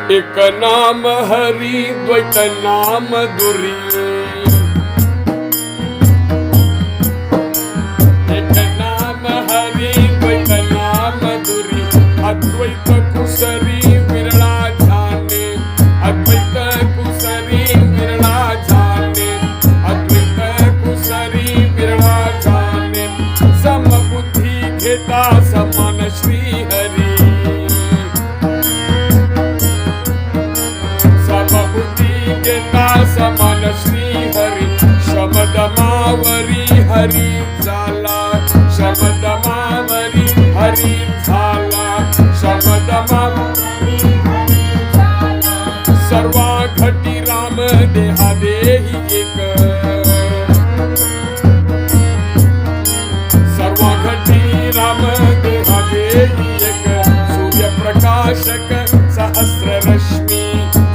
एक नाम हरि द्वैत नाम दुरी, एक नाम हरि द्वैत नाम दुरी, अद्वैत कुसरी विरला जाने, अद्वैत कुसरी विरला जाने, अद्वैत कुसरी विरला जाने, सम बुद्धि घेता समान श्री हरि, समान श्री हरि, शमदमावरी हरि झाला, शमदमावरी हरि झाला, शमदमावरी हरि झाला, सर्वा घटी राम देहा देही एक, सर्वा घटी राम देहा देही एक, सूर्य प्रकाशक सहस्र रश्मी,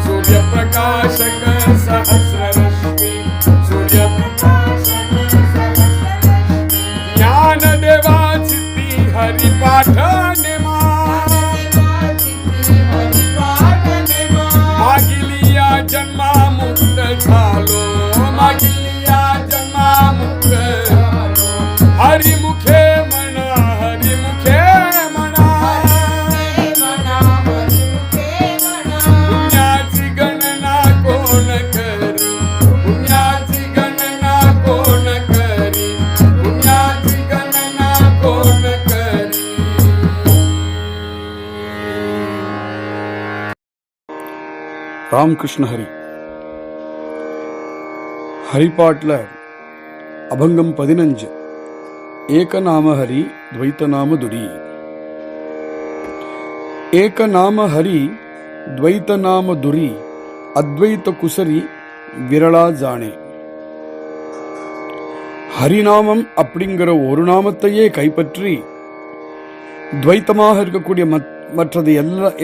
सूर्य प्रकाशक सहस्र रश्मी, सूर्य प्रकाशक सहस्र रश्मी, ज्ञान देवा चित्ती हरि पाठने मागिलिया जन्मा मुक्त झालो, मागिलिया जन्मा मुक्त झालो, हरि मुखे म्हणा, हरि मुखे म्हणा, पुण्याची गणना कोण करी, पुण्याची गणना कोण करी, पुण्याची गणना कोण करी. ராமகிருஷ்ண ஹரி ஹரிபாட்டில் அபங்கம் 15 ஏகநாம ஹரி துவைத்த நாம துரி. ஏகநாம ஹரி துவைத்த நாம துரி, அத்வைத்த குசரி விரலா ஜானே. ஹரிநாமம் அப்படிங்கிற ஒரு நாமத்தையே கைப்பற்றி துவைத்தமாக இருக்கக்கூடிய மற்றது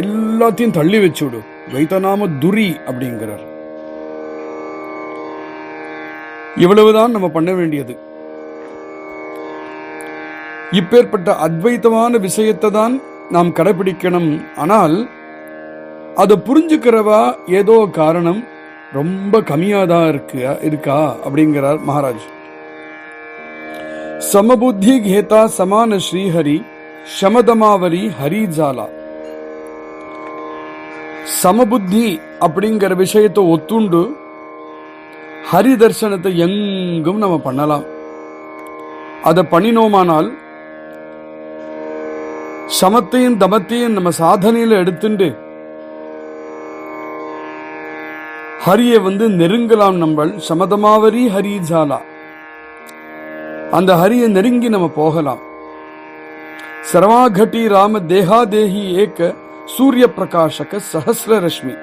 எல்லாத்தையும் தள்ளி வச்சுடு. துவைத்தநாம துரி அப்படிங்கிறார். இவ்வளவுதான் நம்ம பண்ண வேண்டியது. இப்பேற்பட்ட அத்வைத்தமான விஷயத்தை தான் நாம் கடைபிடிக்கணும். ஆனால் அதை புரிஞ்சுக்கிறவா ஏதோ காரணம் ரொம்ப கம்மியாதான் இருக்கா அப்படிங்கிறார் மகாராஜ். சமபுத்தி கேதா சமான ஸ்ரீஹரி, சமதமாவரி ஹரி ஜாலா. சமபுத்தி அப்படிங்கிற விஷயத்தை ஒத்துண்டு ஹரி தர்சனத்தை எங்கும் நம்ம பண்ணலாம். அதை பண்ணினோமானால் சமத்தையும் தமத்தையும் நம்ம சாதனையில எடுத்துட்டு ஹரியை நெருங்கலாம். நம்ம சமதமாவரி ஹரி ஜாலா, அந்த ஹரியை நெருங்கி நம்ம போகலாம். சர்வாகட்டி ராம தேஹா தேஹி ஏக, சூரிய பிரகாசக சஹஸ்ர ரஷ்மி.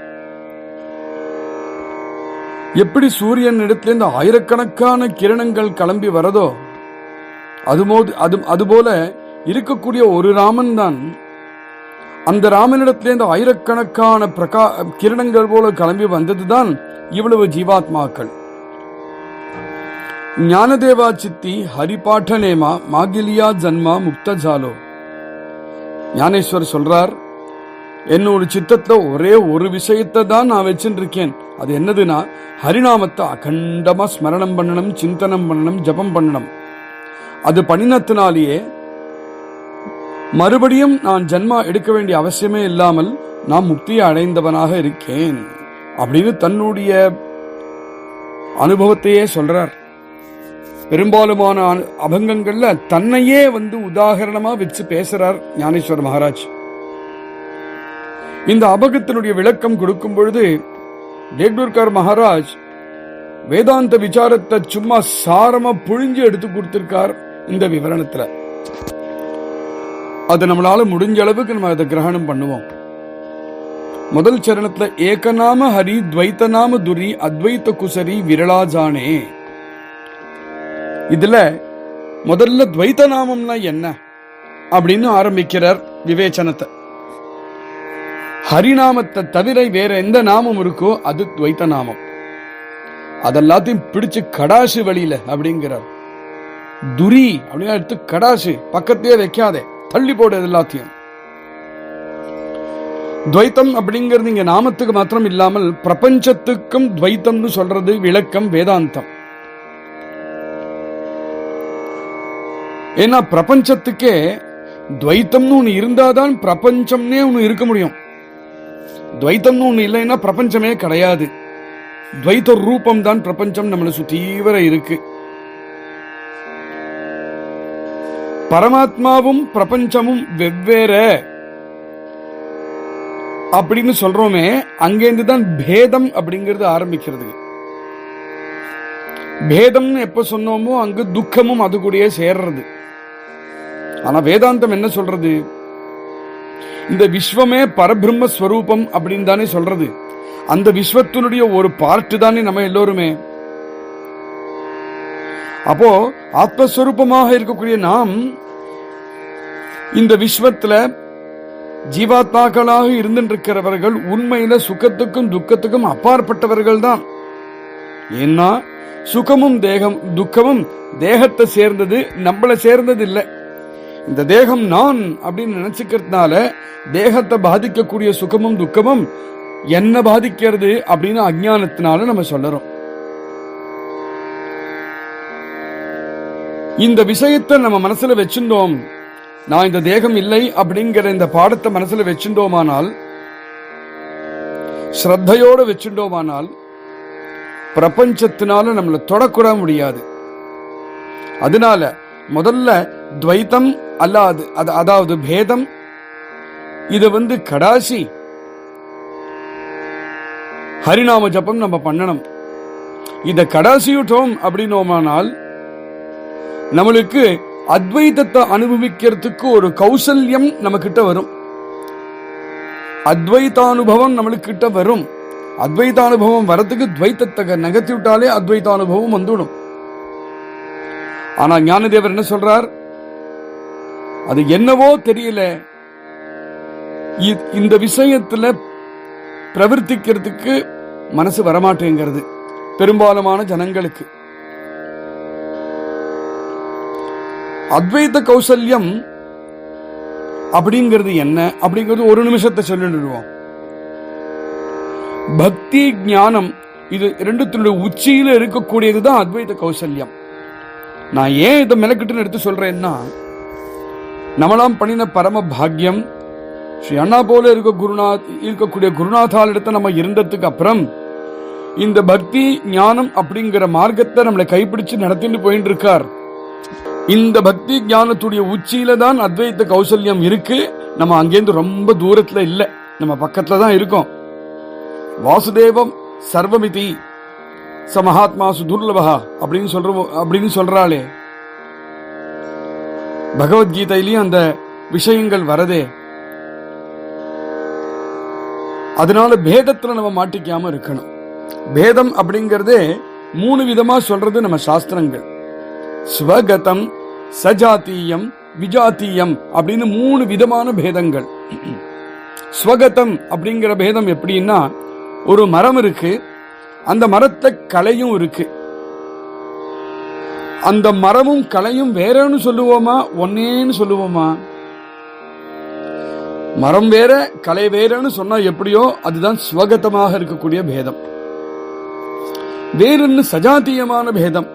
எப்படி சூரியன் இடத்திலிருந்து ஆயிரக்கணக்கான கிரணங்கள் கிளம்பி வரதோ அதுபோல இருக்கக்கூடிய ஒரு ராமன் தான். அந்த ராமனிடத்திலிருந்து ஆயிரக்கணக்கான கிரணங்கள் போல கிளம்பி வந்ததுதான் இவ்வளவு ஜீவாத்மாக்கள். ஞானதேவா சித்தி ஹரிபாட்டனேமா மாகிலியா ஜன்மா முக்த ஜாலோ. ஞானேஸ்வர் சொல்றார், என்னோட சித்தத்துல ஒரே ஒரு விஷயத்தை தான் நான் வச்சுட்டு இருக்கேன். அது என்னதுன்னா, ஹரிநாமத்தை அகண்டமா ஸ்மரணம் பண்ணணும், சிந்தனம் பண்ணணும், ஜபம் பண்ணணும். அது பண்ணினத்தினாலேயே மறுபடியும் நான் ஜன்மா எடுக்க வேண்டிய அவசியமே இல்லாமல் நான் முக்தியை அடைந்தவனாக இருக்கேன் அப்படின்னு தன்னுடைய அனுபவத்தையே சொல்றார். பெரும்பாலுமான அபங்கங்கள்ல தன்னையே உதாரணமா வச்சு பேசுறார் ஞானேஸ்வர் மகாராஜ். இந்த அபகத்தினுடைய விளக்கம் கொடுக்கும் பொழுது டேக்டூர்கர் மகாராஜ் வேதாந்த விசாரத்தை சும்மா சாரமா புழிஞ்சு எடுத்து கொடுத்திருக்கார் இந்த விவரணத்துல. அது நம்மளால முடிஞ்ச அளவுக்கு நம்ம அதை கிரகணம் பண்ணுவோம். முதல் சரணத்துல ஏகநாம ஹரி துவைத்த நாம துரி, அத்வைத்த குசரி விரலா ஜானே. இதுல முதல்ல துவைத்த நாமம்னா என்ன அப்படின்னு ஆரம்பிக்கிறார் விவேச்சனத்தை. ஹரிநாமத்தை தவிர வேற எந்த நாமம் இருக்கோ அது துவைத்த நாமம். அதெல்லாத்தையும் பிடிச்சு கடாசு வழியில அப்படிங்கிறார். துரி அப்படின்னு எடுத்து கடாசு பக்கத்தையே வைக்காதே, தள்ளி போடு எல்லாத்தையும். துவைத்தம் அப்படிங்கிறது இங்க நாமத்துக்கு மாத்திரம் இல்லாமல் பிரபஞ்சத்துக்கும் துவைத்தம்னு சொல்றது விளக்கம் வேதாந்தம். ஏன்னா பிரபஞ்சத்துக்கே துவைத்தம்னு ஒண்ணு இருந்தாதான் பிரபஞ்சம்னே ஒண்ணு இருக்க முடியும். துவைத்தம்னு ஒண்ணு இல்லைன்னா பிரபஞ்சமே கிடையாது. துவைத்த ரூபம் தான் பிரபஞ்சம் நம்மளை சுத்தீவிர இருக்கு. பரமாத்மாவும் பிரபஞ்சமும் வெவ்வேற அப்படின்னு சொல்றோமே, அங்கேருந்து தான் பேதம் அப்படிங்கிறது ஆரம்பிக்கிறது. பேதம் எப்ப சொன்னோமோ அங்கு துக்கமும் அது கூடயே சேர்றது. ஆனா வேதாந்தம் என்ன சொல்றது? இந்த விஸ்வமே பரபிரம்ம ஸ்வரூபம் அப்படின்னு தானே சொல்றது. அந்த விஸ்வத்தினுடைய ஒரு பார்ட் தானே நம்ம எல்லோருமே. அப்போ ஆத்மஸ்வரூபமாக இருக்கக்கூடிய நாம் இந்த விஸ்வத்துல ஜீவாத்மாக்களாக இருந்திருக்கிறவர்கள் உண்மையில சுகத்துக்கும் துக்கத்துக்கும் அப்பாற்பட்டவர்கள் தான். ஏன்னா சுகமும் துக்கமும் தேகத்தை சேர்ந்தது, நம்மளை சேர்ந்தது இல்லை. இந்த தேகம் நான் அப்படின்னு நினைச்சுக்கிறதுனால தேகத்தை பாதிக்கக்கூடிய சுகமும் துக்கமும் என்ன பாதிக்கிறது அப்படின்னு அஞ்ஞானத்தினால நம்ம சொல்றோம். இந்த விஷயத்தை நம்ம மனசுல வச்சிருந்தோம், நான் இந்த தேகம் இல்லை அப்படிங்கிற இந்த பாடத்தை மனசுல வச்சுட்டோமானால், ஸ்ரத்தையோட வச்சுட்டோமானால் பிரபஞ்சத்தினால நம்மளை தொடக்கூட முடியாது. அதனால முதல்ல துவைத்தம் அல்லாது அதாவது பேதம் இத கடாசி ஹரிநாம ஜபம் நம்ம பண்ணணும். இத கடாசியுட்டோம் அப்படின்னோமானால் நம்மளுக்கு அத்வைதத்தை அனுபவிக்கிறதுக்கு ஒரு கௌசல்யம் நம்ம கிட்ட வரும். அத்வைதானுபவம் நம்மளுக்கு கிட்ட வரும். அத்வைதானுபவம் வரத்துக்கு துவைத்தத்தை நகர்த்தி விட்டாலே அத்வைதானுபவம் வந்துடும். ஆனா ஞானதேவர் என்ன சொல்றார்? அது என்னவோ தெரியல, இந்த விஷயத்துல பிரவர்த்திக்கிறதுக்கு மனசு வரமாட்டேங்கிறது பெரும்பாலான ஜனங்களுக்கு. அத்வைத கௌசல்யம் அப்படிங்கிறது என்ன அப்படிங்கிறது ஒரு நிமிஷத்தை சொல்லிடுவோம். பக்தி ஞானம் இது ரெண்டுத்தினுடைய உச்சியில இருக்கக்கூடியதுதான் அத்வைத கௌசல்யம். நான் ஏன் இதை மெனக்கிட்டு எடுத்து சொல்றேன்னா, நம்மளாம் பண்ணின பரம பாக்யம் ஸ்ரீ அண்ணா போல இருக்கக்கூடிய குருநாதால் இடத்த நம்ம இருந்ததுக்கு அப்புறம் இந்த பக்தி ஞானம் அப்படிங்கிற மார்க்கத்தை நம்மளை கைப்பிடிச்சு நடத்திட்டு போயிட்டு இருக்கார். இந்த பக்தி ஞானத்துடைய உச்சியில தான் அத்வைத்த கௌசல்யம் இருக்கு. நம்ம அங்கேருந்து ரொம்ப தூரத்துல இல்ல, நம்ம பக்கத்துல தான் இருக்கோம். வாசுதேவம் சர்வமிதி ச மகாத்மாசு துர்லபா அப்படின்னு சொல்றாளே, பகவத்கீதையிலையும் அந்த விஷயங்கள் வரதே. அதனால பேதத்துல நம்ம மாட்டிக்காம இருக்கணும். பேதம் அப்படிங்கறதே 3 விதமா சொல்றது நம்ம சாஸ்திரங்கள். ஸ்வகதம், சஜாத்தியம், விஜாத்தியம் அப்படின்னு 3 விதமான பேதங்கள். ஸ்வகதம் அப்படிங்கிற பேதம் எப்படின்னா, ஒரு மரம் இருக்கு, அந்த மரத்தை களையும் இருக்கு. அந்த மரமும் களையும் வேறன்னு சொல்லுவோமா, ஒன்னேன்னு சொல்லுவோமா? மரம் வேற கலை வேறன்னு சொன்னா எப்படியோ அதுதான் ஸ்வகதமாக இருக்கக்கூடிய பேதம். வேறன்னு சஜாத்தியமான பேதம்.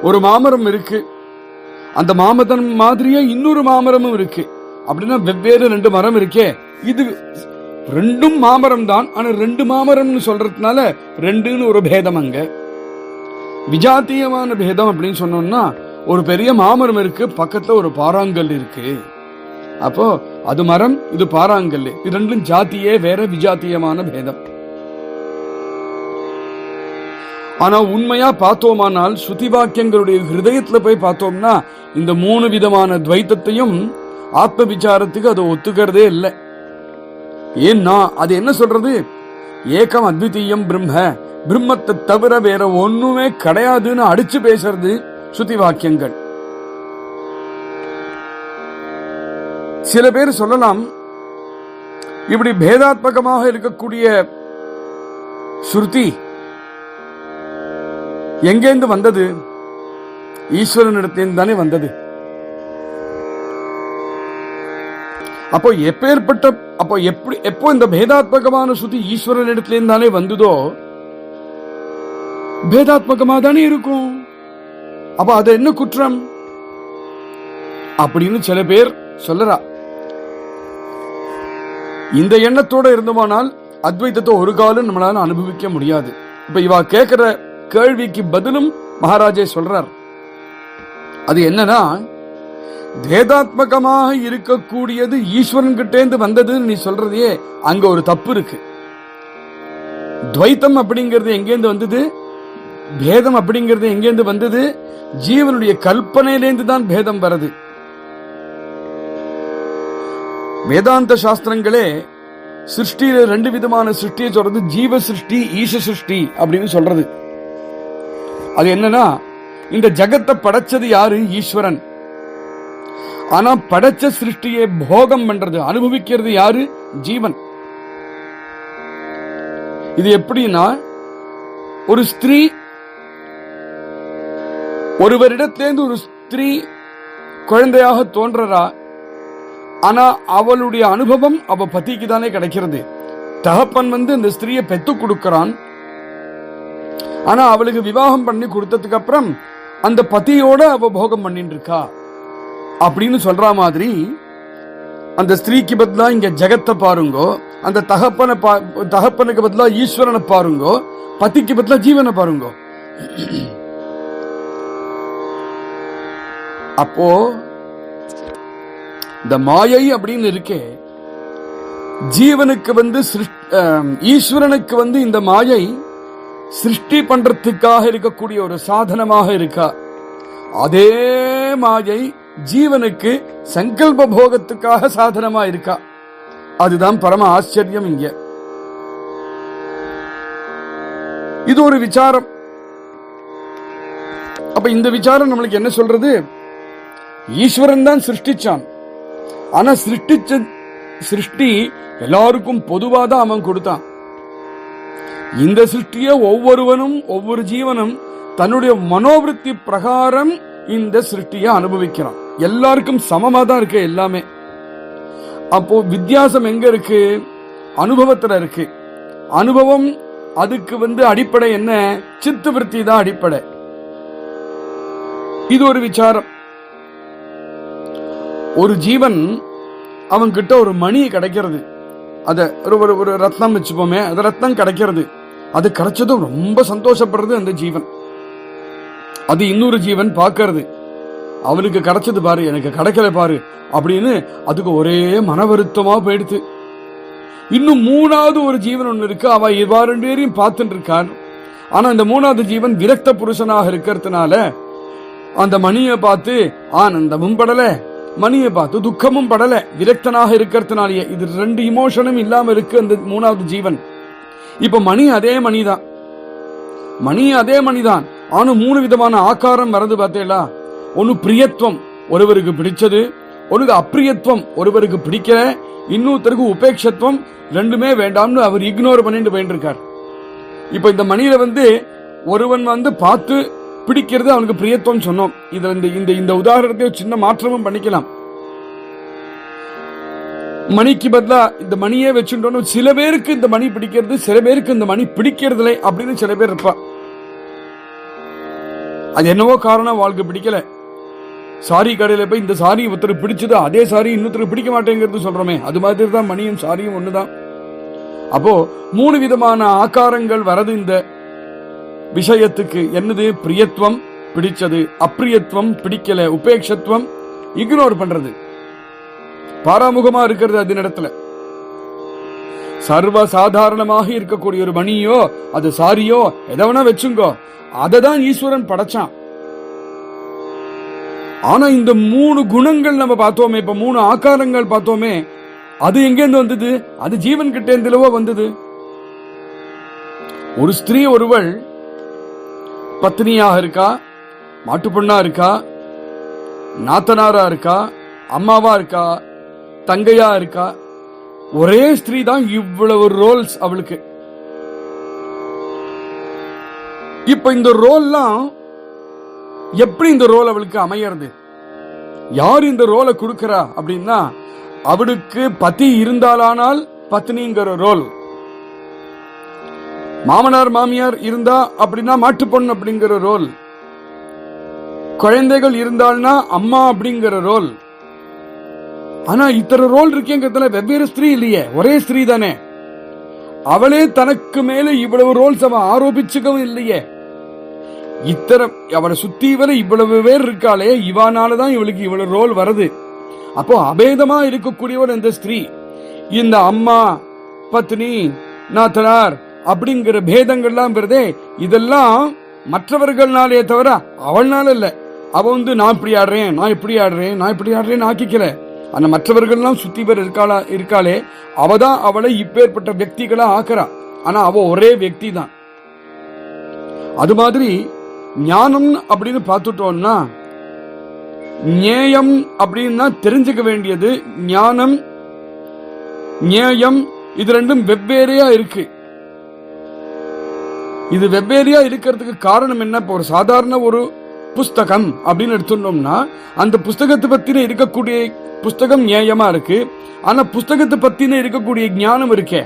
ஒரு மாமரம் இருக்கு, அந்த மாமரம் மாதிரியே இன்னொரு மாமரமும் இருக்கு. அப்படின்னா வெவ்வேறு 2 மரம் இருக்கே, இது 2 மாமரம் தான், ஆனா 2 மாமரம்னு சொல்றதுனால 2ன்னு ஒரு பேதம். அங்க விஜாத்தியமான பேதம் அப்படின்னு சொன்னோம்னா, ஒரு பெரிய மாமரம் இருக்கு, பக்கத்துல ஒரு பாறாங்கல் இருக்கு. அப்போ அது மரம், இது பாறாங்கல், இது 2 ஜாத்தியே வேற, விஜாத்தியமான பேதம். ஆனா உண்மையா பார்த்தோமானால் ஸ்ருதி வாக்கியங்களுடைய ஹிருதயத்துல போய் பார்த்தோம்னா இந்த 3 விதமான துவைத்தத்தையும் ஆத்ம விசாரத்துக்கு அது ஒத்துக்கிறதே இல்லை. ஏன்னா அது என்ன சொல்றது? ஏகம் அத்விதீயம் பிரம்ம, பிரம்மத்தை தவிர வேற ஒண்ணுமே கிடையாதுன்னு அடிச்சு பேசுறது ஸ்ருதி வாக்கியங்கள். சில பேர் சொல்லலாம், இப்படி பேதாத்மகமாக இருக்கக்கூடிய ஸ்ருதி எங்கேந்து வந்தது? ஈஸ்வரனிடத்திலிருந்து தானே வந்தது. அப்போ எப்பேற்பட்ட அப்போ எப்போ இந்த பேதாத்மகமான ஸ்ருதி ஈஸ்வரன் இடத்துல இருந்தாலே வந்ததோ பேதாத்மகமா தானே இருக்கும். அப்ப அது என்ன குற்றம் அப்படின்னு சில பேர் சொல்லறா. இந்த எண்ணத்தோட இருந்தோமானால் அத்வைதத்தை ஒரு காலம் நம்மளால அனுபவிக்க முடியாது. இப்ப இவா கேட்கிற கேள்விக்கு பதிலும் மகாராஜே சொல்றார். அது என்னன்னா, பேதாத்மகமாக இருக்கக்கூடியது ஈஸ்வரன் கிட்டேந்து வந்ததுன்னு நீ சொல்றதே அங்க ஒரு தப்பு இருக்கு. துவைத்தம் அப்படிங்கிறது எங்கேந்து வந்தது, பேதம் அப்படிங்கிறது எங்கேந்து வந்தது, ஜீவனுடைய கல்பனையிலேந்து தான் பேதம் வருது. வேதாந்த சாஸ்திரங்களே சிருஷ்டியில ரெண்டு விதமான சிருஷ்டியை சொல்றது, ஜீவ சிருஷ்டி, ஈச சிருஷ்டி அப்படின்னு சொல்றது. அது என்னன்னா, இந்த ஜகத்தை படைச்சது யாரு? ஈஸ்வரன். ஆனா படைச்ச சிருஷ்டியை போகம் பண்றது, அனுபவிக்கிறது யாரு? ஜீவன். இது எப்படின்னா, ஒரு ஸ்திரீ ஒருவரிடத்திலிருந்து ஒரு ஸ்திரீ குழந்தையாக தோன்றறா. ஆனா அவளுடைய அனுபவம் அவ பத்திக்கு தானே கிடைக்கிறது. தகப்பன் இந்த ஸ்திரீயை பெத்து கொடுக்கிறான். ஆனா அவளுக்கு விவாகம் பண்ணி கொடுத்ததுக்கு அப்புறம் அந்த பத்தியோட அவ போகம் பண்ணிட்டு இருக்கா அப்படின்னு சொல்ற மாதிரி, அந்த ஸ்திரீக்கு பதிலா இங்க ஜெகத்தை பாருங்கோ, அந்த தகப்பனுக்கு பதிலா ஈஸ்வரனை பாருங்கோ, பத்திக்கு பதிலா ஜீவனை பாருங்கோ. அப்போ இந்த மாயை அப்படின்னு இருக்கே, ஜீவனுக்கு ஈஸ்வரனுக்கு இந்த மாயை சிருஷ்டி பண்றதுக்காக இருக்கக்கூடிய ஒரு சாதனமாக இருக்கா. அதே மாயை ஜீவனுக்கு சங்கல்ப போகத்துக்காக சாதனமா இருக்கா. அதுதான் பரம ஆச்சரியம். இங்க இது ஒரு விசாரம். அப்ப இந்த விசாரம் நம்மளுக்கு என்ன சொல்றது? ஈஸ்வரன் தான் சிருஷ்டிச்சான். ஆனா சிருஷ்டி எல்லாருக்கும் பொதுவாதான் அவன் கொடுத்தான். இந்த சிருஷ்டிய ஒவ்வொருவனும் ஒவ்வொரு ஜீவனும் தன்னுடைய மனோவிருத்தி பிரகாரம் இந்த சிருஷ்டிய அனுபவிக்கிறான். எல்லாருக்கும் சமமா தான் இருக்கு எல்லாமே. அப்போ வித்தியாசம் எங்க இருக்கு? அனுபவத்துல இருக்கு. அனுபவம் அதுக்கு அடிப்படை என்ன? சித்த விருத்தி தான் அடிப்படை. இது ஒரு விசாரம். ஒரு ஜீவன் அவன் கிட்ட ஒரு மணி கிடைக்கிறது, அத ஒரு ரத்னம் வச்சுப்போமே, அது ரத்னம் கிடைக்கிறது. அது கிடைச்சதும் ரொம்ப சந்தோஷப்படுறது அந்த ஜீவன். அது இன்னொரு ஜீவன் பார்க்கறது, அவனுக்கு கிடைச்சது பாரு, எனக்கு கிடைக்கல பாரு அப்படின்னு அதுக்கு ஒரே மன வருத்தமா போயிடுது. இன்னும் மூணாவது ஒரு ஜீவன் ஒண்ணு இருக்கு, அவ இவ்வாறு ரெண்டு பேரையும் பார்த்துட்டு இருக்கான். ஆனா இந்த மூணாவது ஜீவன் விரக்த புருஷனாக இருக்கிறதுனால அந்த மணியை பார்த்து ஆனந்தமும் படல, மணியை பார்த்து துக்கமும் படல. விரக்தனாக இருக்கிறதுனாலேயே இது ரெண்டு இமோஷனும் இல்லாம இருக்கு அந்த மூணாவது ஜீவன். இப்ப மணி அதே மணிதான், ஆனா மூணு விதமான ஆக்காரம் வரது பார்த்தேளா? ஒன்னு பிரியத்துவம், ஒருவருக்கு பிடிச்சது, ஒன்னு அப்பிரியத்துவம், ஒருவருக்கு பிடிக்கல, இன்னொருத்தருக்கு உபேட்சத்துவம், ரெண்டுமே வேண்டாம்னு அவர் இக்னோர் பண்ணிட்டு போயிட்டு இருக்கார். இப்ப இந்த மணியில ஒருவன் பார்த்து பிடிக்கிறது அவனுக்கு பிரியத்துவம் சொன்னோம். இதுல இந்த உதாரணத்தை சின்ன மாற்றமும் பண்ணிக்கலாம். மணிக்கு பதிலா இந்த மணியே வச்சுட்டோம். சில பேருக்கு இந்த மணி பிடிக்கிறது, சில பேருக்கு இந்த மணி பிடிக்கிறதுல அப்படின்னு சில பேர் இருப்பா. அது என்னவோ காரணம் வாழ்க்கை பிடிக்கல. சாரி கடையில போய் இந்த சாரி ஒருத்தருக்கு பிடிச்சது, அதே சாரி இன்னொருத்தருக்கு பிடிக்க மாட்டேங்கிறது சொல்றோமே, அது மாதிரி தான் மணியும் சாரியும் ஒண்ணுதான். அப்போ மூணு விதமான ஆக்காரங்கள் வரது இந்த விஷயத்துக்கு. என்னது? பிரியத்துவம், பிடிச்சது, அப்பிரியத்துவம், பிடிக்கல, உபேட்சத்துவம், இக்னோர் பண்றது, பாராமுகமா இருக்கிறது. அது இடத்துல சர்வ சாதாரணமாக இருக்கக்கூடிய ஒரு மணியோ அது சாரியோ எதவனா வச்சுங்கோ, அததான் ஈஸ்வரன் படைச்சான். ஆனா இந்த மூணு குணங்கள் நம்ம பார்த்தோமே, இப்ப மூணு ஆக்காரங்கள் பார்த்தோமே, அது எங்கேருந்து வந்தது? அது ஜீவன் கிட்ட இருந்தவோ வந்தது. ஒரு ஸ்திரீ ஒருவள் பத்னியாக இருக்கா, மாட்டு பொண்ணா இருக்கா, நாத்தனாரா இருக்கா, அம்மாவா இருக்கா, தங்கையா இருக்கா, ஒரே ஸ்திரீ தான் இவ்வளவு ரோல்ஸ் அவளுக்கு. இப்ப இந்த ரோல்லாம் எப்படி இந்த ரோல் அவளுக்கு அமையறது? யார் இந்த ரோலை கொடுக்கறா அப்படின்னா, அவளுக்கு பதி இருந்தாலானால் பத்னிங்கிற ரோல், மாமனார் மாமியார் இருந்தா அப்படின்னா மாட்டுப்பொண்ணு அப்படிங்கிற ரோல், குழந்தைகள் இருந்தால்னா அம்மா அப்படிங்கிற ரோல். ஆனா இத்தனை ரோல் இருக்கேங்கிறதுல வெவ்வேறு ஸ்திரீ இல்லையே, ஒரே ஸ்திரீ தானே. அவளே தனக்கு மேல இவ்வளவு ரோல்ஸ் அவ ஆரோபிச்சுக்கவும் இல்லையே. இத்தனை அவளை சுத்தி வர இவ்வளவு பேர் இருக்காளே, இவானாலதான் இவளுக்கு இவ்வளவு ரோல் வருது. அப்போ அபேதமா இருக்கக்கூடியவர் இந்த ஸ்திரீ. இந்த அம்மா, பத்னி, நாத்தனார் அப்படிங்கிற பேதங்கள்லாம் வருதே, இதெல்லாம் மற்றவர்கள்னாலே தவிர அவள்னால இல்ல. அவ நான் இப்படி ஆடுறேன், நான் இப்படி ஆடுறேன், நான் இப்படி ஆடுறேன்னு ஆக்கிக்கல. அந்த மற்றவர்கள்லாம் சுத்தி பேர் இருக்காளே, அவதான் அவளை இப்பேற்பட்ட వ్యక్తిகளா ஆக்குறா. ஆனா அவ ஒரே వ్యక్తి தான். அது மாதிரி ஞானம் அப்படின்னு பார்த்துட்டோம்னா, ஞேயம் அப்படின்னா தெரிஞ்சுக்க வேண்டியது. ஞானம், ஞேயம் இது ரெண்டும் வெவ்வேறையா இருக்கு. இது வெவ்வேறையா இருக்கிறதுக்கு காரணம் என்ன? ஒரு சாதாரண ஒரு புஸ்தகம் அப்படின்னு எடுத்துட்டோம்னா, அந்த புஸ்தகத்தை பத்தின இருக்கக்கூடிய புஸ்தகம் ஞேயமா இருக்கு. ஆனா புஸ்தகத்தை பத்தின இருக்கக்கூடிய ஞானம் இருக்கே,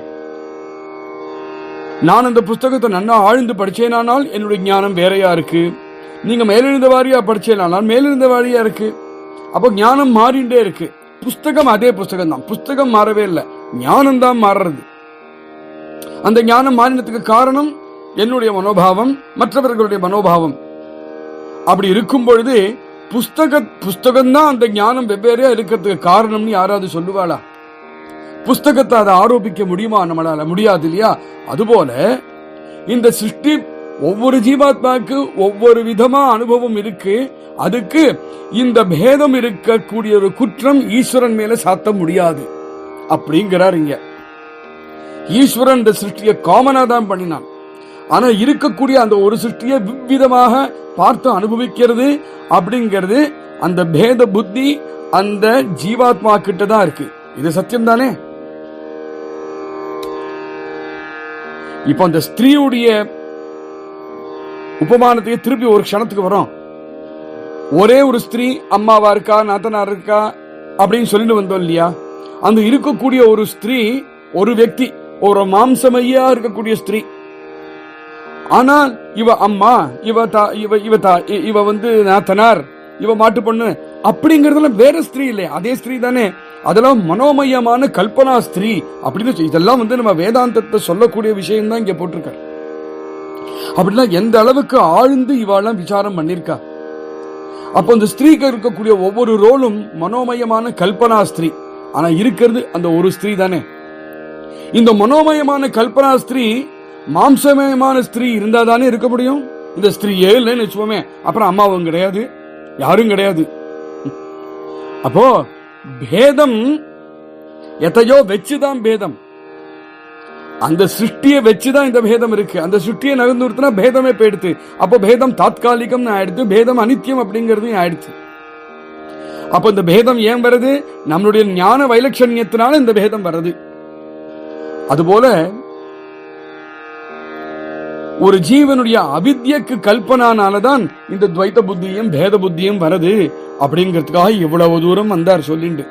நான் அந்த புஸ்தகத்தை நன்னா ஆழ்ந்து படிச்சேனானால் என்னுடைய ஞானம் வேறையா இருக்கு. நீங்க மேலிருந்த வாரியா படிச்சேனானால் மேலிருந்த வாரியா இருக்கு. அப்போ ஞானம் மாறிண்டே இருக்கு. புஸ்தகம் அதே புஸ்தகம் தான், புஸ்தகம் மாறவே இல்லை, ஞானம் தான் மாறுறது. அந்த ஞானம் மாறினதுக்கு காரணம் என்னுடைய மனோபாவம், மற்றவர்களுடைய மனோபாவம். அப்படி இருக்கும் பொழுது புஸ்தகம் தான் அந்த ஞானம் வெவ்வேறையா இருக்கிறதுக்கு காரணம்னு யாராவது சொல்லுவாளா? புஸ்தகத்தை அதை ஆரோபிக்க முடியுமா? நம்மளால முடியாது இல்லையா? அதுபோல இந்த சிருஷ்டி ஒவ்வொரு ஜீவாத்மாக்கு ஒவ்வொரு விதமா அனுபவம் இருக்கு. அதுக்கு இந்த பேதம் இருக்கக்கூடிய ஒரு குற்றம் ஈஸ்வரன் மேல சாத்த முடியாது அப்படிங்கிறார் இங்க. ஈஸ்வரன் இந்த சிருஷ்டியை காமனா தான் பண்ணினான். ஆனா இருக்கக்கூடிய அந்த ஒரு சிருஷ்டியை விவிதமாக பார்த்து அனுபவிக்கிறது அப்படிங்கிறது அந்த பேத புத்தி அந்த ஜீவாத்மா கிட்ட தான் இருக்கு. இது சத்தியம் தானே? இப்ப அந்த ஸ்திரீயுடைய உபமானத்தையே திருப்பி ஒரு க்ஷணத்துக்கு வரும். ஒரே ஒரு ஸ்திரீ அம்மாவா இருக்கா, நாத்தனார் இருக்கா அப்படின்னு சொல்லிட்டு வந்தோம் இல்லையா? அந்த இருக்கக்கூடிய ஒரு ஸ்திரீ ஒரு व्यक्ति, ஒரு மாம்சமையா இருக்கக்கூடிய ஸ்திரீ. ஆனால் இவ அம்மா, இவ நாத்தனார், இவ மாட்டு பொண்ணு அப்படிங்கறதுல வேற ஸ்திரீ இல்லை, அதே ஸ்திரீ தானே. அதெல்லாம் மனோமயமான கல்பனா ஸ்திரீ அப்படின்னு இதெல்லாம் நம்ம வேதாந்தத்தை சொல்லக்கூடிய விஷயம் தான் இங்க போட்டிருக்காரு. அப்படின்னா எந்த அளவுக்கு ஆழ்ந்து இவாளெல்லாம் விசாரம் பண்ணிருக்கா. அப்போ இந்த ஸ்திரீக்கு இருக்கக்கூடிய ஒவ்வொரு ரோலும் மனோமயமான கல்பனா ஸ்திரீ. ஆனா இருக்கிறது அந்த ஒரு ஸ்திரீ தானே. இந்த மனோமயமான கல்பனா ஸ்திரீ மாம்சமயமான ஸ்திரீ இருந்தா தானே இருக்க முடியும். இந்த ஸ்திரீயே இல்லைன்னு வச்சுப்போமே, அப்புறம் அம்மாவும் கிடையாது, யாரும் கிடையாது. அப்போ பேதம் எதையோ வச்சுதான் பேதம். அந்த சிருஷ்டியை வச்சுதான் இந்த பேதம் இருக்கு. அந்த சிருஷ்டியை நகர்ந்துனா பேதமே போயிடுத்து. அப்போ பேதம் தாத்காலிகம் ஆயிடுத்து, பேதம் அனித்தியம் அப்படிங்கிறது ஆயிடுச்சு. அப்ப இந்த பேதம் ஏன் வருது? நம்மளுடைய ஞான வைலட்சண்யத்தினால இந்த பேதம் வருது. அதுபோல ஒரு ஜீவனுடைய அவித்யக்கு கல்பனானாலதான் இந்த துவைத்த புத்தியும் பேத புத்தியும் வருது அப்படிங்கிறதுக்காக இவ்வளவு தூரம் வந்தார் சொல்லிண்டு.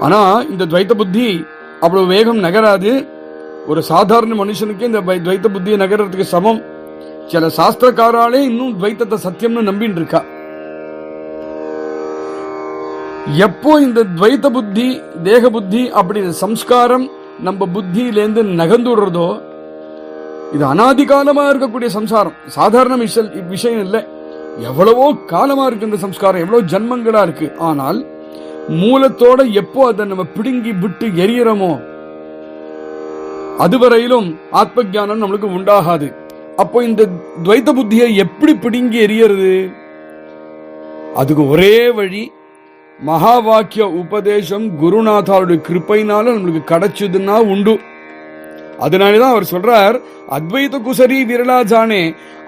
ஆனா இந்த துவைத்த புத்தி அவ்வளவு வேகம் நகராது. ஒரு சாதாரண மனுஷனுக்கு இந்த துவைத்த புத்தியை நகர்றதுக்கு சமம். சில சாஸ்திரக்காராலே இன்னும் துவைத்தத்தை சத்தியம்னு நம்பின்னு இருக்கா. எப்போ இந்த துவைத்த புத்தி தேக புத்தி அப்படி சம்ஸ்காரம் நம்ம புத்தியிலேருந்து நகர்ந்துடுறதோ, இது அனாதி காலமா இருக்கக்கூடிய சம்சாரம், சாதாரண விஷயம் இல்லை. எவ்வளவோ காலமா இருக்கு இந்த சம்ஸ்காரம், எவ்வளவு ஜன்மங்களா இருக்கு. ஆனால் மூலத்தோட எப்போ அதை நம்ம பிடுங்கி விட்டு எரியறோமோ அதுவரையிலும் ஆத்ம ஞானம் நம்மளுக்கு உண்டாகாது. அப்போ இந்த துவைத்த புத்தியை எப்படி பிடுங்கி எரியறது? அதுக்கு ஒரே வழி மகா வாக்கிய உபதேசம் குருநாதாவுடைய கிருப்பையினால நம்மளுக்கு கிடைச்சதுன்னா உண்டு. அதனாலதான் அவர் சொல்றார், அத்வைத குசரி விரலா ஜானே,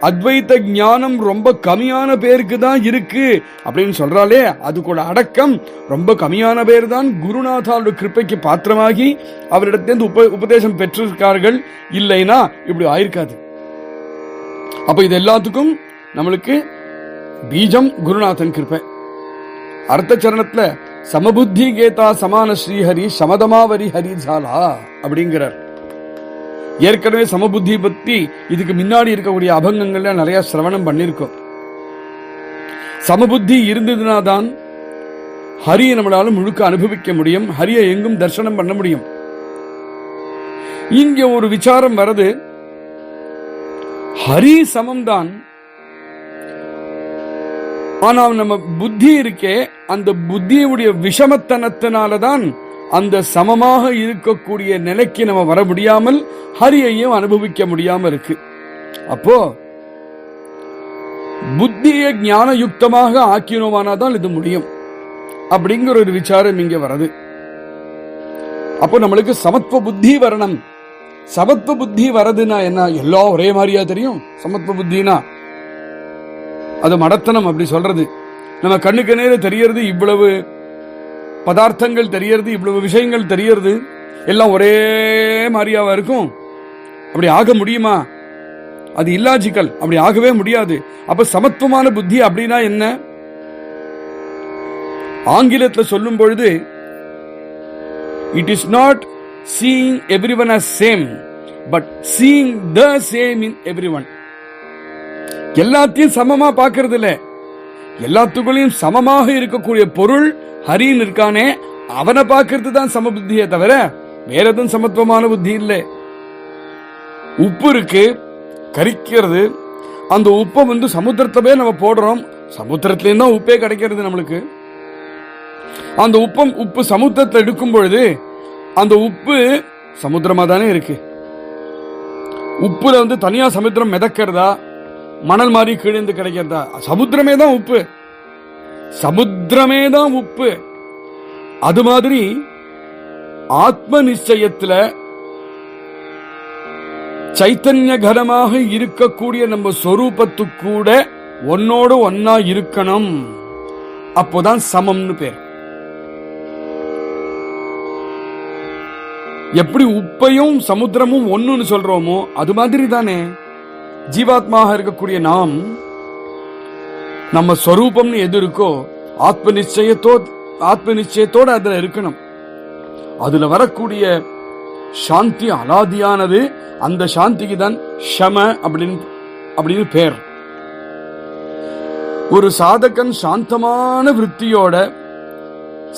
அத்வைத்த ஞானம் ரொம்ப கம்மியான பேருக்கு தான் இருக்கு அப்படின்னு சொல்றாலே, அதுக்கூட அடக்கம் ரொம்ப கம்மியான பேர் தான் குருநாதாவுடைய கிருப்பைக்கு பாத்திரமாகி அவரிடத்திலிருந்து உபதேசம் பெற்றிருக்கார்கள். இல்லைன்னா இப்படி ஆயிருக்காது. அப்ப இது எல்லாத்துக்கும் நம்மளுக்கு பீஜம் குருநாதன் கிருப்பை. அர்த்த சரணத்துல சமபுத்தி கேதா சமான ஸ்ரீஹரி சமதமாவரி ஹரி ஜாலா அப்படிங்கிறார். ஏற்கனவே சமபுத்தி பத்தி இதுக்கு முன்னாடி இருக்கக்கூடிய அபங்கங்கள்ல நிறைய சிரவணம் பண்ணிருக்கோம். சமபுத்தி இருந்ததுனா தான் ஹரியை நம்மளால முழுக்க அனுபவிக்க முடியும், ஹரியை எங்கும் தரிசனம் பண்ண முடியும். இங்க ஒரு விசாரம் வருது, ஹரி சமம்தான், ஆனா நம்ம புத்தி இருக்கே, அந்த புத்தியுடைய விஷமத்தனத்தினாலதான் அந்த சமமாக இருக்கக்கூடிய நிலைக்கு நம்ம வர முடியாமல் ஹரியையும் அனுபவிக்க முடியாம இருக்கு. அப்போ புத்தியை ஞான யுக்தமாக ஆக்கினோமானாதான் இது முடியும் அப்படிங்கிற ஒரு விசாரம் இங்க வருது. அப்போ நம்மளுக்கு சமத்துவ புத்தி வரணும். சமத்துவ புத்தி வரதுன்னா என்ன? எல்லாம் ஒரே மாதிரியா தெரியும். சமத்துவ புத்தினா அது மடத்தனம் அப்படி சொல்றது. நம்ம கண்ணுக்கு நேர தெரியறது, இவ்வளவு பதார்த்தங்கள் தெரியறது, இவ்வளவு விஷயங்கள் தெரியறது, எல்லாம் ஒரே மாதிரியாவா இருக்கும்? அப்படி ஆக முடியுமா? அது இல்லாஜிக்கல், அப்படி ஆகவே முடியாது. அப்ப சமத்துவமான புத்தி அப்படின்னா என்ன? ஆங்கிலத்தில் சொல்லும் பொழுது it is not seeing everyone as same but seeing the same in everyone. எல்லாத்தையும் சமமா பார்க்கிறது இல்ல, எல்லாத்துக்குள்ளேயும் சமமாக இருக்கக்கூடிய பொருள் ஹரின்னு இருக்கானே அவனை பார்க்கிறது தான் சமபுத்தியே தவிர வேற எதுவும் சமத்துவமான புத்தி இல்லை. உப்பு இருக்கு, கரிக்கிறது, அந்த உப்பை சமுத்திரத்தவே நம்ம போடுறோம், சமுத்திரத்திலேயும் தான் உப்பே கிடைக்கிறது நம்மளுக்கு. அந்த உப்பு சமுத்திரத்தை எடுக்கும் பொழுது அந்த உப்பு சமுத்திரமா தானே இருக்கு. உப்புல தனியா சமுத்திரம் மிதக்கிறதா, மணல் மாதிரி கீழே கிடைக்கிறதா? சமுத்திரமே தான் உப்பு, சமுத்திரமே தான் உப்பு. அது மாதிரி ஆத்ம நிச்சயத்துல சைத்தன்ய கனமாக இருக்கக்கூடிய நம்ம சொரூபத்து கூட ஒன்னோடு ஒன்னா இருக்கணும். அப்போதான் சமம்னு பேர். எப்படி உப்பையும் சமுத்திரமும் ஒண்ணுன்னு சொல்றோமோ அது மாதிரி தானே ஜீவாத்மாக இருக்கக்கூடிய நாம், நம்ம ஸ்வரூபம்னு எது இருக்கோ ஆத்ம நிச்சயத்தோட அதுல இருக்கணும். அதுல வரக்கூடிய சாந்தி அலாதியானது. அந்த சாந்திக்கு தான் ஷம அப்படின்னு பேர். ஒரு சாதகன் சாந்தமான விருத்தியோட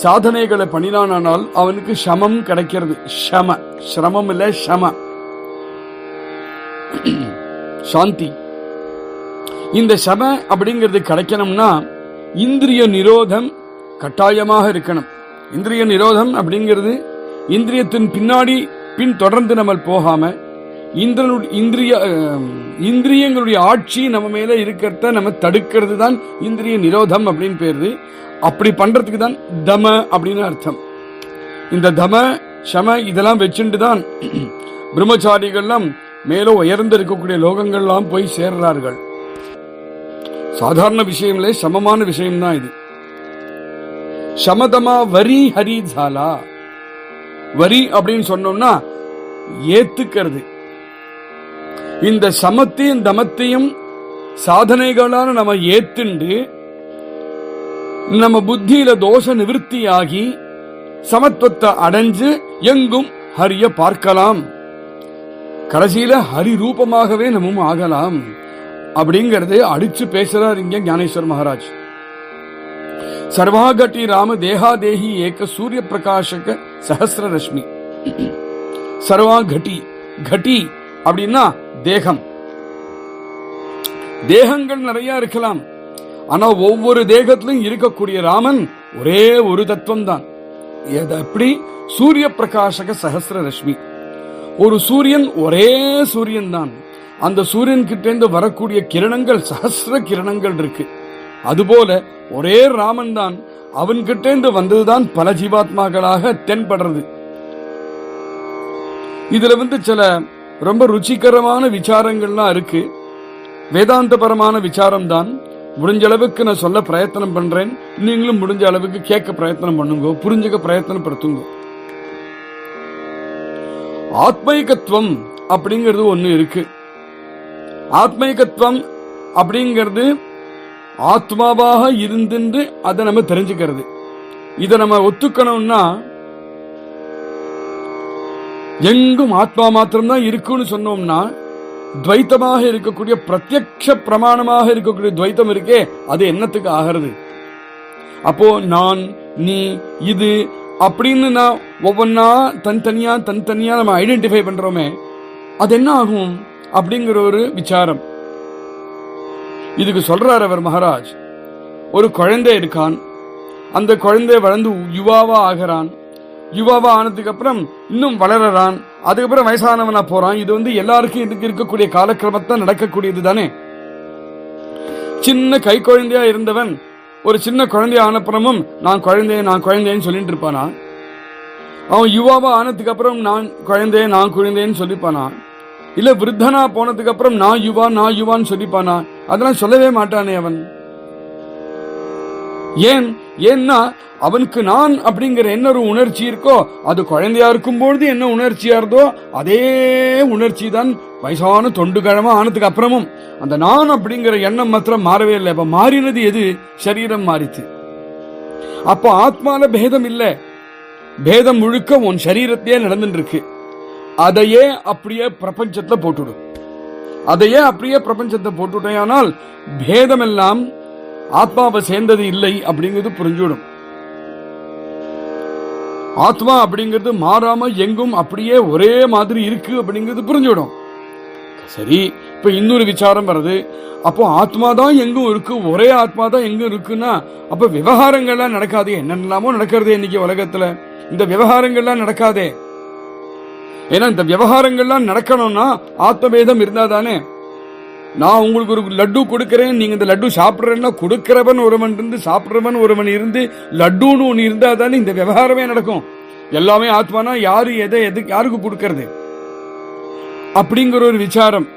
சாதனைகளை பண்ணினானால் அவனுக்கு ஷமம் கிடைக்கிறது. ஷம, சிரமம் இல்ல, ஷம சாந்தி. இந்த ஷம அப்படிங்கிறது கிடைக்கணும்னா இந்திரிய நிரோதம் கட்டாயமாக இருக்கணும். இந்திரிய நிரோதம் அப்படிங்கிறது இந்திரியத்தின் பின் தொடர்ந்து நம்ம போகாம இந்திரியங்களுடைய ஆட்சி நம்ம மேல இருக்கிறத நம்ம தடுக்கிறது தான் இந்திரிய நிரோதம் அப்படின்னு பேரு. அப்படி பண்றதுக்கு தான் தம அப்படின்னு அர்த்தம். இந்த தம ஷம இதெல்லாம் வச்சுட்டு தான் பிரம்மச்சாரிகள்லாம் மேல உயர்ந்து இருக்கக்கூடிய லோகங்கள்லாம் போய் சேர்றார்கள். சாதாரண விஷயம் இல்லை, சமமான விஷயம் தான் இது. சமதமா வரி ஹரி ஜாலா. வரி அப்படின்னு சொன்னோம்னா ஏத்துக்கிறது. இந்த சமத்தையும் தமத்தையும் சாதனைகளான நம்ம ஏத்துண்டு நம்ம புத்தியில தோஷ நிவர்த்தியாகி சமத்துவத்தை அடைஞ்சு எங்கும் ஹரிய பார்க்கலாம். கடைசியில ஹரி ரூபமாகவே நம்மும் ஆகலாம் அப்படிங்கறது அடிச்சு பேசுறார் இங்க ஞானேஸ்வர் மகாராஜ். சர்வாகட்டி ராம தேகாதேகி ஏக சூரிய பிரகாஷக சஹஸ்ர ரஷ்மி. சர்வாகட்டி, கட்டி அப்படின்னா தேகம். தேகங்கள் நிறைய இருக்கலாம், ஆனா ஒவ்வொரு தேகத்திலும் இருக்கக்கூடிய ராமன் ஒரே ஒரு தத்துவம் தான். எப்படி? சூரிய பிரகாஷக சஹஸ்ர ரஷ்மி. ஒரு சூரியன் ஒரே சூரியன் தான். அந்த சூரியன் கிட்டேந்து வரக்கூடிய கிரணங்கள் சஹஸ்ர கிரணங்கள் இருக்கு. அதுபோல ஒரே ராமன் தான், அவன் கிட்டேந்து வந்ததுதான் பல ஜீவாத்மாக்களாக தென்படுறது. இதுல சில ரொம்ப ருச்சிகரமான விசாரங்கள்லாம் இருக்கு. வேதாந்தபரமான விசாரம் தான். முடிஞ்ச அளவுக்கு நான் சொல்ல பிரயத்தனம் பண்றேன். நீங்களும் முடிஞ்ச அளவுக்கு கேட்க பிரயத்தனம் பண்ணுங்க, புரிஞ்சுக்க பிரயத்தனப்படுத்துங்க. ஆத்மைகத்துவம் அப்படிங்கிறது ஒண்ணு இருக்கு. ஆத்மைகத்துவம் அப்படிங்கிறது ஆத்மாவாக இருந்து அதை நம்ம தெரிஞ்சுக்கிறது. இத நம்ம ஒத்துக்கணும்னா எங்கும் ஆத்மா மாத்திரம்தான் இருக்குன்னு சொன்னோம்னா துவைத்தமாக இருக்கக்கூடிய பிரத்யக்ஷ பிரமாணமாக இருக்கக்கூடிய துவைத்தம் இருக்கே அது என்னத்துக்கு ஆகிறது? அப்போ நான் நீ இது அப்படின்னு நான் ஒவ்வொன்னா தனித்தனியா நம்ம ஐடென்டிஃபை பண்றோமே அது என்ன ஆகும் அப்படிங்கிற ஒரு விசாரம். இதுக்கு சொல்றார் அவர் மகாராஜ். ஒரு குழந்தை இருக்கான், அந்த குழந்தை வளர்ந்து யுவாவா ஆகிறான், யுவாவா ஆனதுக்கு அப்புறம் இன்னும் வளர்றான், அதுக்கப்புறம் வயசானவனா போறான். இது எல்லாருக்கும் இதுக்கு இருக்கக்கூடிய காலக்கிரமத்தை நடக்கக்கூடியது தானே. சின்ன கை குழந்தையா இருந்தவன் ஒரு சின்ன குழந்தைய ஆனப்புறமும் நான் குழந்தைன்னு சொல்லிட்டு இருப்பானா? அவன் யுவாவா ஆனதுக்கு அப்புறம் நான் குழந்தைன்னு சொல்லிப்பானா? இல்ல விருத்தனா போனதுக்கு அப்புறம் நான் யுவான்னு சொல்லிப்பானா? அதெல்லாம் சொல்லவே மாட்டானே அவன். ஏன்னா அவனுக்கு நான் அப்படிங்கிற என்ன ஒரு உணர்ச்சி இருக்கோ அது குழந்தையா இருக்கும்போது என்ன உணர்ச்சியா இருந்தோ அதே உணர்ச்சி தான் வயசான தொண்டுகிழமா ஆனதுக்கு அப்புறமும் அந்த நான் அப்படிங்கிற எண்ணம் மாத்திரம் மாறவே இல்லை. அப்ப மாறினது எது? சரீரம் மாறிச்சு. அப்போ ஆத்மால பேதம் இல்ல, பேதம் முழுக்க உன் சரீரத்தையே நடந்துட்டு இருக்கு. அதையே அப்படியே பிரபஞ்சத்துல போட்டுடும். ஆனால் பேதம் எல்லாம் ஆத்மாவை சேர்ந்தது இல்லை அப்படிங்கிறது புரிஞ்சுடும். ஆத்மா அப்படிங்கிறது மாறாம எங்கும் அப்படியே ஒரே மாதிரி இருக்கு அப்படிங்கிறது புரிஞ்சுடும். சரி, இப்ப இன்னொரு விசாரம் வருது. அப்போ ஆத்மா தான் எங்கும் இருக்கு, ஒரே ஆத்மா தான் எங்கும் இருக்குன்னா அப்ப விவகாரங்கள்லாம் நடக்காது. என்னென்னலாமோ நடக்கிறது இன்னைக்கு உலகத்துல. இந்த விவகாரங்கள்லாம் நடக்காதே. ஏன்னா இந்த விவகாரங்கள்லாம் நடக்கணும்னா ஆத்மபேதம் இருந்தா தானே. நான் உங்களுக்கு ஒரு லட்டு கொடுக்கிறேன், நீங்க இந்த லட்டு சாப்பிடுறேன்னா கொடுக்கிறவன் ஒருவன் இருந்து சாப்பிடுறவன் ஒருவன் இருந்து லட்டுன்னு ஒண்ணு இருந்தா தானே இந்த விவகாரமே நடக்கும். எல்லாமே ஆத்மானா யாரு யாருக்கு கொடுக்கறது அப்படிங்கிற ஒரு விசாரம்.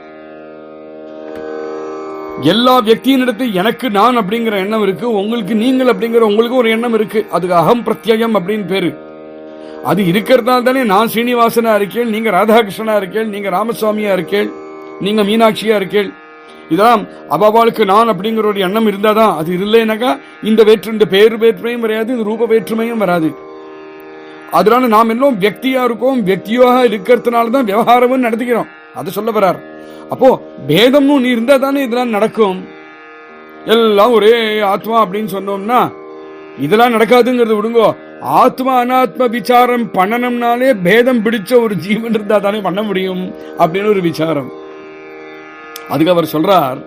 எல்லா வியக்தியினிடத்து எனக்கு நான் அப்படிங்கிற எண்ணம் இருக்கு, உங்களுக்கு நீங்கள் அப்படிங்கிற உங்களுக்கு ஒரு எண்ணம் இருக்கு. அதுக்கு அகம் பிரத்யம் அப்படின்னு பேரு. அது இருக்கிறதால தானே நான் ஸ்ரீனிவாசனா இருக்கேன், நீங்க ராதாகிருஷ்ணனா இருக்கேன், நீங்க ராமசுவாமியா இருக்கேன், நீங்க மீனாட்சியா இருக்கேன். இதான் அபாவாளுக்கு நான் அப்படிங்கிற ஒரு எண்ணம் இருந்தாதான். அது இல்லைனாக்கா இந்த பேரு வேற்றுமையும் வராது, இந்த ரூப வேற்றுமையும் வராது. அதனால நாம் எல்லாம் வியக்தியா இருக்கோம், வியக்தியாக இருக்கிறதுனாலதான் விவகாரமும் நடத்துகிறோம். அதை சொல்ல வர்றார். அப்போ பேதம்னு நீ இருந்தா தானே இதெல்லாம் நடக்கும். எல்லாம் ஒரே ஆத்மா அப்படின்னு சொன்னோம்னா இதெல்லாம் நடக்காதுங்கிறது விடுங்கோ. ஆத்மா அனாத்ம விசாரம் பண்ணணும்னாலே பேதம் பிடிச்ச ஒரு ஜீவன் இருந்தா தானே பண்ண முடியும் அப்படின்னு ஒரு விசாரம். அதுக்கு அவர் சொல்றார்,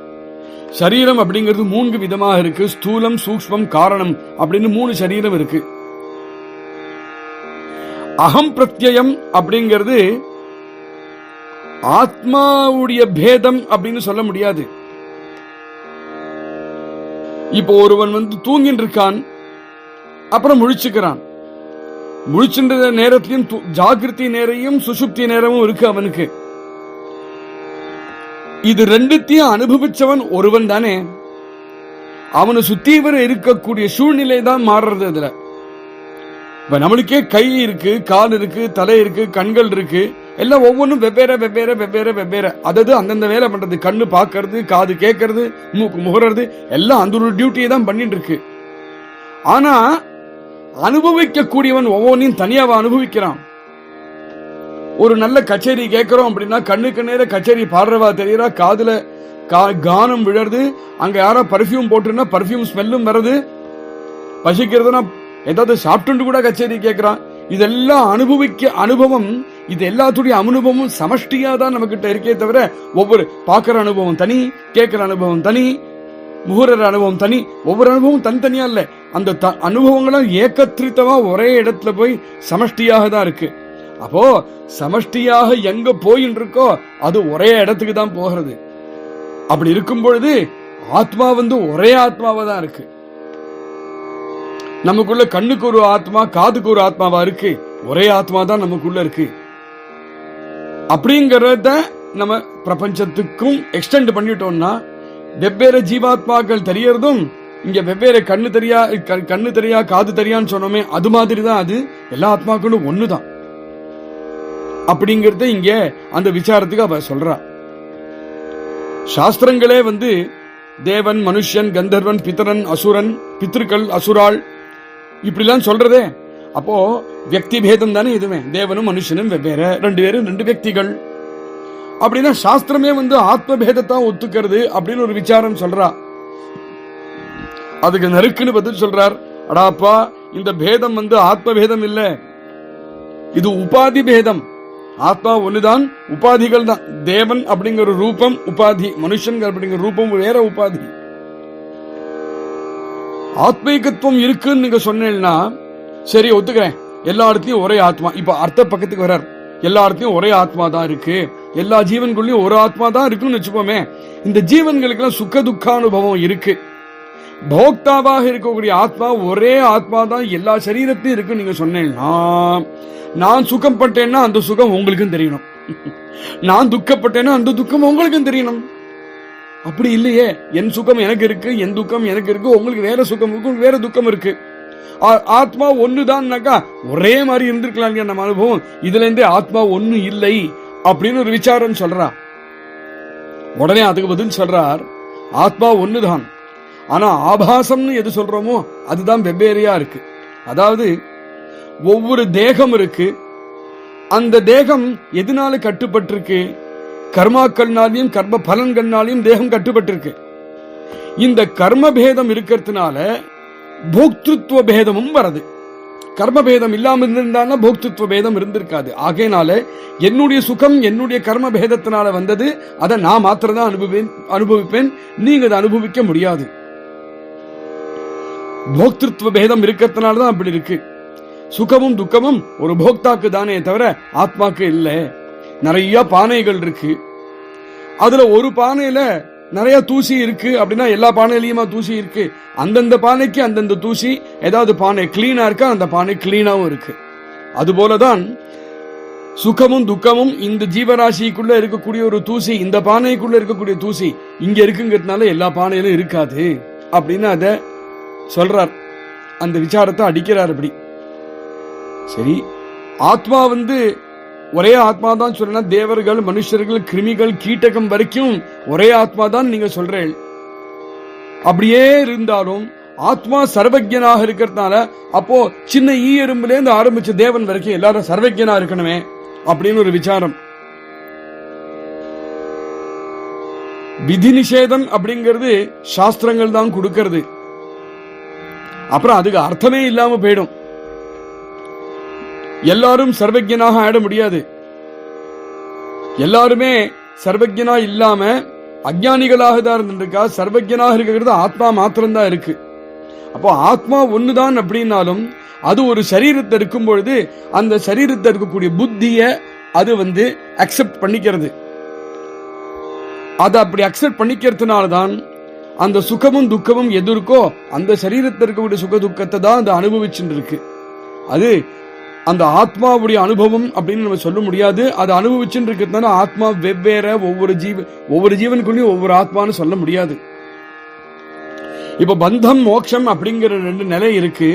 சரீரம் அப்படிங்கிறது 3 விதமாக இருக்கு. ஸ்தூலம், சூக்ஷ்மம், காரணம் அப்படின்னு 3 சரீரம் இருக்கு. அகம் பிரத்யம் அப்படிங்கிறது ஆத்மாவுடைய பேதம் அப்படின்னு சொல்ல முடியாது. இப்போ ஒருவன் தூங்கிட்டு இருக்கான், அப்புறம் முழிச்சுக்கிறான். முழிச்சுன்ற நேரத்திலும் ஜாகிரதி நேரையும் சுசுப்தி நேரமும் இருக்கு அவனுக்கு. இது ரெண்டுத்தையும் அனுபவிச்சவன் ஒருவன் தானே. அவனை சுத்தி வர இருக்கக்கூடிய சூழ்நிலை தான் மாறுறது. இதுல இப்ப நம்மளுக்கே கை இருக்கு, கால் இருக்கு, தலை இருக்கு, கண்கள் இருக்கு, எல்லாம் ஒவ்வொன்றும் வெவ்வேறு அதாவது அந்தந்த வேலை பண்றது. கண்ணு பாக்கிறது, காது கேட்கறது, மூக்கு முகறது, எல்லாம் அந்த ஒரு டியூட்டியை தான் பண்ணிட்டு இருக்கு. ஆனா அனுபவிக்க கூடியவன் ஒவ்வொன்றையும் தனியாவ அனுபவிக்கிறான். ஒரு நல்ல கச்சேரி கேட்கிறோம் அப்படின்னா கண்ணுக்கு நேர கச்சேரி பாடுறவா தெரியறா, காதுல கானம் விழறது, அங்க யாரா பர்ஃபியூம் போட்டுன்னா பர்ஃபியூம் ஸ்மெல்லும் வருது. பசிக்கிறதுனா ஏதாவது சாப்பிட்டு கூட கச்சேரி கேட்கிறான். இதெல்லாம் அனுபவம். இது எல்லாத்துடைய அனுபவமும் சமஷ்டியா தான் நம்ம கிட்ட இருக்கே தவிர ஒவ்வொரு பாக்குற அனுபவம் தனி, கேட்கிற அனுபவம் தனி, முகூர்ற அனுபவம் தனி, ஒவ்வொரு அனுபவம் தனித்தனியா இல்ல. அந்த அனுபவங்களும் ஏகத்திரித்தமா ஒரே இடத்துல போய் சமஷ்டியாக தான் இருக்கு. அப்போ சமஷ்டியாக எங்க போயின்னு இருக்கோ அது ஒரே இடத்துக்கு தான் போகிறது. அப்படி இருக்கும் பொழுது ஆத்மா ஒரே ஆத்மாவா தான் இருக்கு. நமக்குள்ள கண்ணுக்கு ஒரு ஆத்மா, காதுக்கு ஒரு ஆத்மாவா இருக்கு, ஒரே ஆத்மா தான் நமக்குள்ள இருக்கு. அப்படிங்கறத நம்ம பிரபஞ்சத்துக்கும் எக்ஸ்டெண்ட் பண்ணிட்டோம்னா வெவ்வேறு ஜீவாத்மாக்கள் தெரியறதும் இங்க வெவ்வேறு கண்ணு தெரியா காது தெரியான்னு சொன்னோமே அது மாதிரி தான் அது எல்லா ஆத்மாக்களும் ஒண்ணுதான். அப்படிங்கறத இங்க அந்த விசாரத்துக்கு அவ சொல்றா. சாஸ்திரங்களே தேவன், மனுஷன், கந்தர்வன், பிதரன், அசுரன், பித்ருக்கள், அசுராள், இப்படிலாம் சொல்றதே. அப்போ வியக்தி பேதம் தானே இதுவே. தேவனும் மனுஷனும் வெவ்வேறு, ரெண்டு பேரும் ரெண்டு வியக்திகள். அப்படின்னா சாஸ்திரமே ஆத்ம பேதத்தான் ஒத்துக்கிறது அப்படின்னு ஒரு விசாரம் சொல்றா. அதுக்கு நறுக்குன்னு பதில் சொல்றார், அடாப்பா இந்த பேதம் ஆத்ம பேதம் இல்ல, இது உபாதி பேதம். ஆத்மா ஒண்ணுதான், உபாதிகள் தான். தேவன் அப்படிங்கிற ரூபம் உபாதி, மனுஷன் அப்படிங்கிற ரூபம் வேற உபாதி. ஆத்மீகத்துவம் இருக்குன்னு நீங்க சொன்னீங்கன்னா சரி ஒத்துக்கிறேன், எல்லா இடத்துலயும் ஒரே ஆத்மா. இப்ப அர்த்த பக்கத்துக்கு வர்றார், எல்லா இடத்துலயும் ஒரே ஆத்மா தான் இருக்கு, எல்லா ஜீவன்களையும் ஒரு ஆத்மா தான் இருக்குன்னு வச்சுப்போமே. இந்த ஜீவன்களுக்கு எல்லாம் சுக துக்கானுபவம் இருக்கு. போக்தாவாக இருக்கக்கூடிய ஆத்மா ஒரே ஆத்மா தான் எல்லா சரீரத்திலும் இருக்கு நீங்க சொன்னீங்கன்னா, நான் சுகப்பட்டேன்னா அந்த சுகம் உங்களுக்கும் தெரியணும், நான் துக்கப்பட்டேன்னா அந்த துக்கம் உங்களுக்கும் தெரியணும். அப்படி இல்லையே, என் சுகம் எனக்கு இருக்கு, என் துக்கம் எனக்கு இருக்கு, உங்களுக்கு வேற சுகம் இருக்கு, வேற துக்கம் இருக்கு. ஆத்மா ஒண்ணுதான்னாக்கா ஒரே மாதிரி இருந்திருக்கலாம் நம்ம அனுபவம். இதுல இருந்தே ஆத்மா ஒண்ணு இல்லை அப்படின்னு ஒரு விசாரம் சொல்றா. உடனே அதுக்கு பதில் சொல்றார், ஆத்மா ஒண்ணுதான், ஆனா ஆபாசம்னு எது சொல்றோமோ அதுதான் வெவ்வேறையா இருக்கு. அதாவது ஒவ்வொரு தேகம் இருக்கு, அந்த தேகம் எதனால கட்டுப்பட்டிருக்கு? கர்மாக்கள்னாலையும் கர்ம பலன்கள்னாலையும் தேகம் கட்டுப்பட்டிருக்கு. இந்த கர்ம பேதம் இருக்கிறதுனால போக்திருத்துவ பேதமும் வருது. கர்ம பேதம் இல்லாம இருந்திருந்தா போக்திருத்துவ பேதம் இருந்திருக்காது. ஆகையினால என்னுடைய சுகம் என்னுடைய கர்ம பேதத்தினால வந்தது, அதை நான் மாத்திரம் தான் அனுபவிப்பேன், நீங்க அதை அனுபவிக்க முடியாது. போக்திருத்துவ பேதம் இருக்கிறதுனாலதான் அப்படி இருக்கு. சுகமும் துக்கமும் ஒரு போக்தாக்கு தானே தவிர ஆத்மாக்கு இல்ல. நிறைய பானைகள் இருக்கு, அதுல ஒரு பானையில நிறைய தூசி இருக்கு அப்படின்னா எல்லா பானையிலயுமா தூசி இருக்கு? அந்தந்த பானைக்கு அந்தந்த தூசி. ஏதாவது பானை கிளீனா இருக்கா, அந்த பானை கிளீனாவும் இருக்கு. அதுபோலதான் சுகமும் துக்கமும் இந்த ஜீவராசிக்குள்ள இருக்கக்கூடிய ஒரு தூசி, இந்த பானைக்குள்ள இருக்கக்கூடிய தூசி இங்க இருக்குங்கிறதுனால எல்லா பானையிலும் இருக்காது அப்படின்னு அத சொல்றார். அந்த விசாரத்தை அடிக்கிறார். அப்படி சரி, ஆத்மா ஒரே ஆத்மா தான் சொல்றா. தேவர்கள், மனுஷர்கள், கிருமிகள், கீட்டகம் வரைக்கும் ஒரே ஆத்மா தான் நீங்க சொல்றேன். அப்படியே இருந்தாலும் ஆத்மா சர்வஜனாக இருக்கிறதுனால அப்போ சின்ன ஈ எறும்புல இருந்து ஆரம்பிச்ச தேவன் வரைக்கும் எல்லாரும் சர்வஜனா இருக்கணுமே அப்படின்னு ஒரு விசாரம். விதி நிஷேதம் அப்படிங்கிறது சாஸ்திரங்கள் தான் கொடுக்கிறது. அப்புறம் அதுக்கு அர்த்தமே இல்லாம போயிடும். எல்லாரும் சர்வஜனாக ஆட முடியாது. எல்லாருமே சர்வஜனா இல்லாம அஞ்ஞானிகளாக தான் இருந்திருக்கா. சர்வஜனாக இருக்கிறது ஆத்மா மாத்திரம்தான் இருக்கு. அப்போ ஆத்மா ஒண்ணுதான் அப்படின்னாலும் அது ஒரு சரீரத்தை இருக்கும் பொழுது அந்த சரீரத்தை இருக்கக்கூடிய புத்திய அது அக்செப்ட் பண்ணிக்கிறது. அதை அப்படி அக்செப்ட் பண்ணிக்கிறதுனாலதான் அந்த சுகமும் துக்கமும் எது இருக்கோ அந்த சரீரத்தில் இருக்கக்கூடிய சுக துக்கத்தை தான் அது அனுபவிச்சுட்டு இருக்கு. அது அந்த ஆத்மாவுடைய அனுபவம் அப்படின்னு நம்ம சொல்ல முடியாது. அதை அனுபவிச்சுட்டு இருக்கிறதுனால ஆத்மா வெவ்வேற, ஒவ்வொரு ஜீவனுக்குள்ளயும் ஒவ்வொரு ஆத்மான்னு சொல்ல முடியாது. இப்ப பந்தம் மோட்சம் அப்படிங்கிற ரெண்டு நிலை இருக்கு.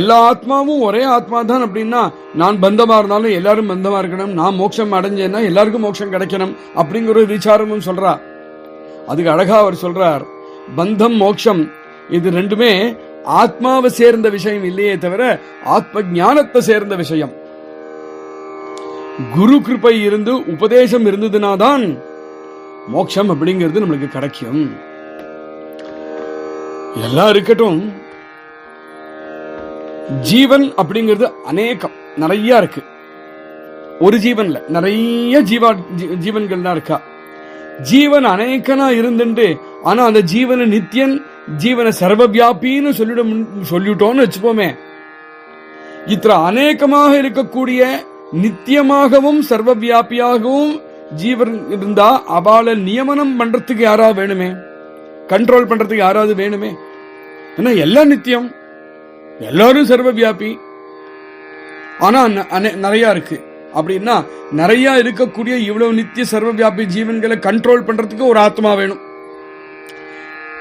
எல்லா ஆத்மாவும் ஒரே ஆத்மா தான் அப்படின்னா, நான் பந்தமா இருந்தாலும் எல்லாரும் பந்தமா இருக்கணும், நான் மோட்சம் அடைஞ்சேன்னா எல்லாருக்கும் மோட்சம் கிடைக்கணும் அப்படிங்கிற ஒரு விசாரமும் சொல்றா. அதுக்கு அழகா அவர் சொல்றார், பந்தம் மோட்சம் இது ரெண்டுமே ஆத்மாவை சேர்ந்த விஷயம் இல்லையே தவிர ஆத்ம ஞானத்தை சேர்ந்த விஷயம். குரு கிருபை இருந்து உபதேசம் இருந்ததுனாதான் மோட்சம் அப்படிங்கிறது நம்மளுக்கு கிடைக்கும். எல்லாம் இருக்கட்டும், ஜீவன் அப்படிங்கிறது அநேகம் நிறைய இருக்கு. ஒரு ஜீவன்ல நிறைய ஜீவன்கள் தான் இருக்கா. ஜீவன் அநேகனா இருந்துட்டு ஆனா அந்த ஜீவன நித்தியன், ஜீவன சர்வவியாபின்னு சொல்லிட்டோம்னு வச்சுப்போமே. இത്ര அநேகமாக இருக்கக்கூடிய நித்தியமாகவும் சர்வவியாபியாகவும் ஜீவன் இருந்தா அவளை நியமனம் பண்றதுக்கு யாராவது வேணுமே, கண்ட்ரோல் பண்றதுக்கு யாராவது வேணுமே. ஏன்னா எல்லாம் நித்தியம், எல்லாரும் சர்வவியாபி. ஆனா நிறைய இருக்கு அப்படின்னா, நிறைய இருக்கக்கூடிய இவ்வளவு நித்திய சர்வவியாபி ஜீவன்களை கண்ட்ரோல் பண்றதுக்கு ஒரு ஆத்மா வேணும்.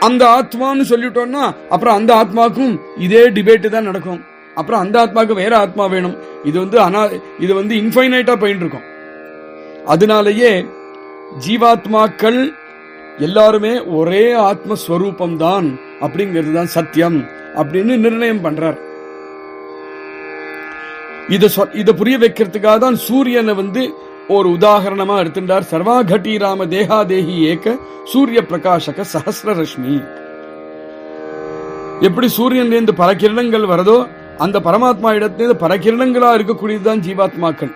அந்த ஆத்மான்னு சொல்லிட்டோம்னா அப்புறம் அந்த ஆத்மாக்கும் இதே டிபேட் தான் நடக்கும். அப்புறம் அந்த ஆத்மாக்கு வேற ஆத்மா வேணும். இது இன்ஃபைனைட்டா போயிட்டு இருக்கும். அதனாலேயே ஜீவாத்மாக்கள் எல்லாருமே ஒரே ஆத்மஸ்வரூபம் தான் அப்படிங்கிறது தான் சத்தியம் அப்படின்னு நிர்ணயம் பண்றார். இத புரிய வைக்கிறதுக்காக தான் சூரியனை ஒரு உதாரணமா எடுத்துட்டார். சர்வாகட்டி ராம தேகாதேகி ஏக சூரிய பிரகாசக சஹஸ்ர ரஷ்மி. எப்படி சூரியன்ல இருந்து பல கிரணங்கள் வரதோ அந்த பரமாத்மா இடத்திலிருந்து பல கிரணங்களா இருக்கக்கூடியதுதான் ஜீவாத்மாக்கள்.